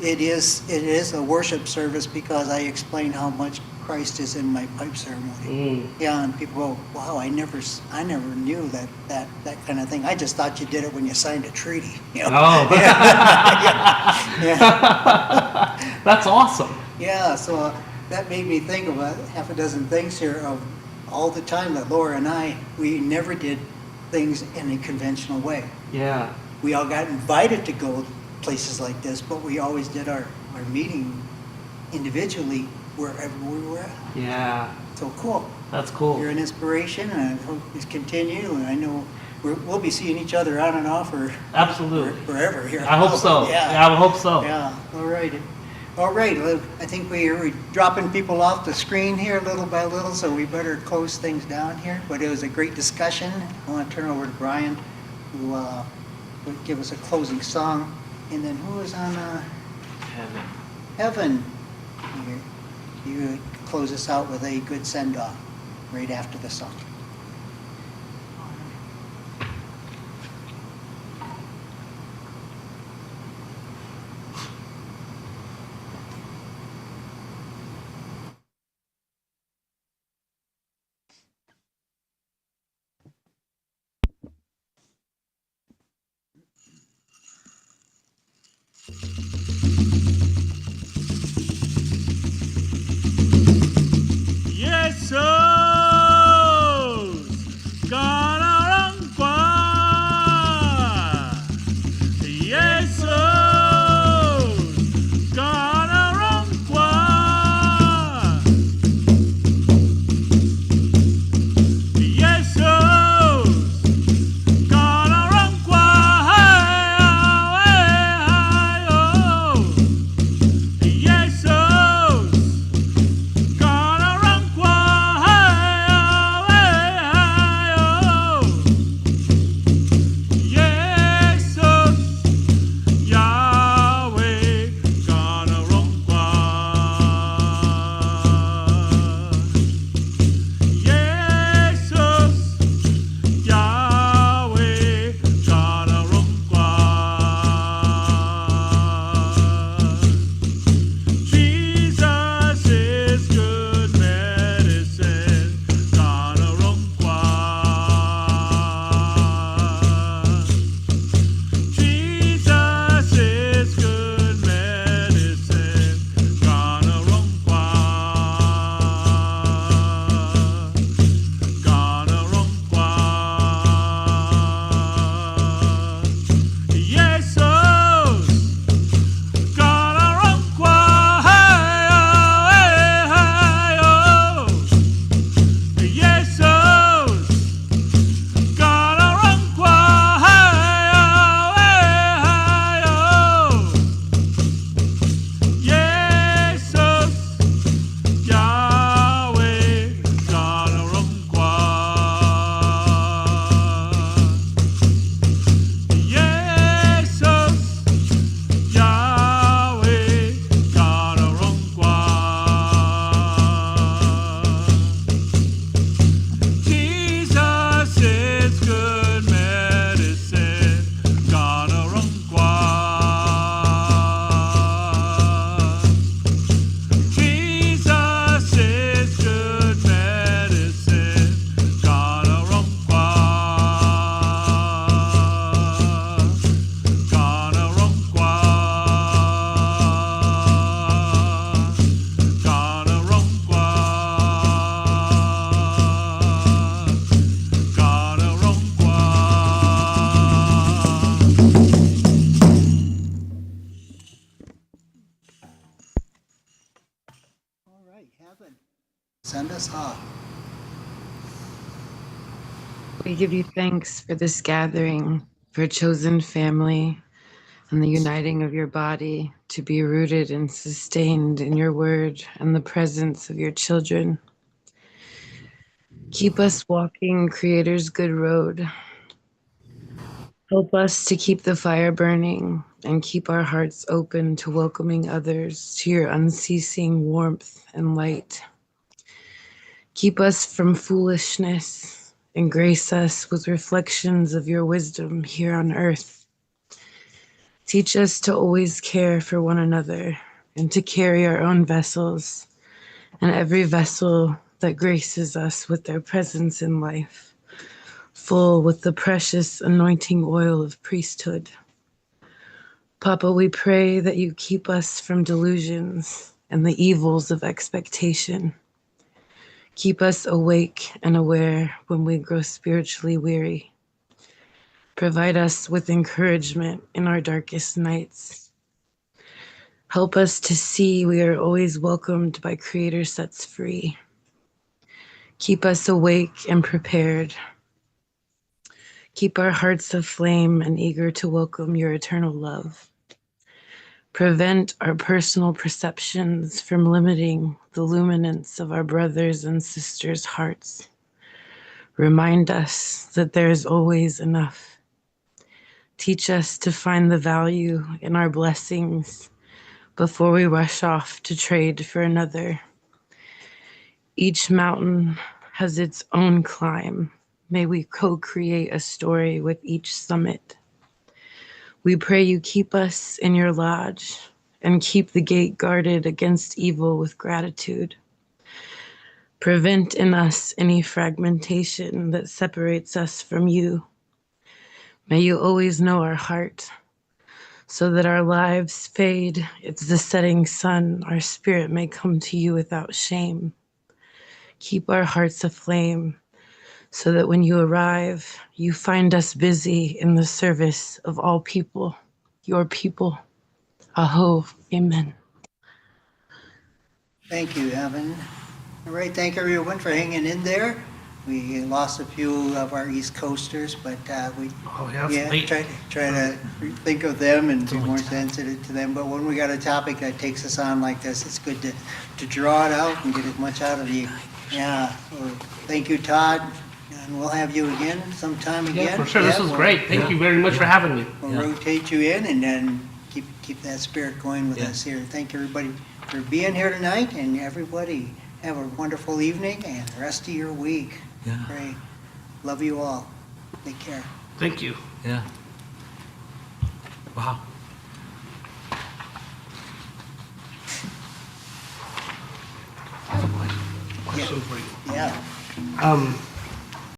it is a worship service because I explain how much Christ is in my pipe ceremony. Yeah, and people go, "Wow, I never knew that kind of thing. I just thought you did it when you signed a treaty." You know? Oh, yeah. That's awesome. Yeah, so that made me think of half a dozen things here of all the time that Laura and we never did things in a conventional way. Yeah. We all got invited to go places like this, but we always did our meeting individually wherever we were at. Yeah. So cool. That's cool. You're an inspiration, and I hope it's continue. And I know we'll be seeing each other on and off, or absolutely forever here. I hope so. Yeah, I hope so. Yeah. All right. All right. Well, I think we're dropping people off the screen here little by little, so we better close things down here. But it was a great discussion. I want to turn over to Brian, who would give us a closing song. And then who is on Heaven? You close us out with a good send-off right after the song. Yes, sir. right, Heaven, send us off. We give you thanks for this gathering, for a chosen family, and the uniting of your body to be rooted and sustained in your word and the presence of your children. Keep us walking Creator's good road. Help us to keep the fire burning and keep our hearts open to welcoming others to your unceasing warmth and light. Keep us from foolishness and grace us with reflections of your wisdom here on earth. Teach us to always care for one another and to carry our own vessels and every vessel that graces us with their presence in life, full with the precious anointing oil of priesthood. Papa, we pray that you keep us from delusions and the evils of expectation. Keep us awake and aware when we grow spiritually weary. Provide us with encouragement in our darkest nights. Help us to see we are always welcomed by Creator sets free. Keep us awake and prepared. Keep our hearts aflame and eager to welcome your eternal love. Prevent our personal perceptions from limiting the luminance of our brothers and sisters' hearts. Remind us that there is always enough. Teach us to find the value in our blessings before we rush off to trade for another. Each mountain has its own climb. May we co-create a story with each summit. We pray you keep us in your lodge and keep the gate guarded against evil with gratitude. Prevent in us any fragmentation that separates us from you. May you always know our heart, so that our lives fade. It's the setting sun, our spirit may come to you without shame. Keep our hearts aflame, so that when you arrive, you find us busy in the service of all people, your people. Aho, amen. Thank you, Evan. All right, thank everyone for hanging in there. We lost a few of our East Coasters, but we try to think of them and be more sensitive to them. But when we got a topic that takes us on like this, it's good to draw it out and get as much out of you. Yeah. Well, thank you, Todd. And we'll have you again sometime again. Yeah, for sure. This was great. Thank you very much for having me. We'll rotate you in and then keep that spirit going with us here. Thank you, everybody, for being here tonight, and everybody have a wonderful evening and the rest of your week. Yeah. Great. Love you all. Take care. Thank you. Yeah. Wow. Question for you. Yeah.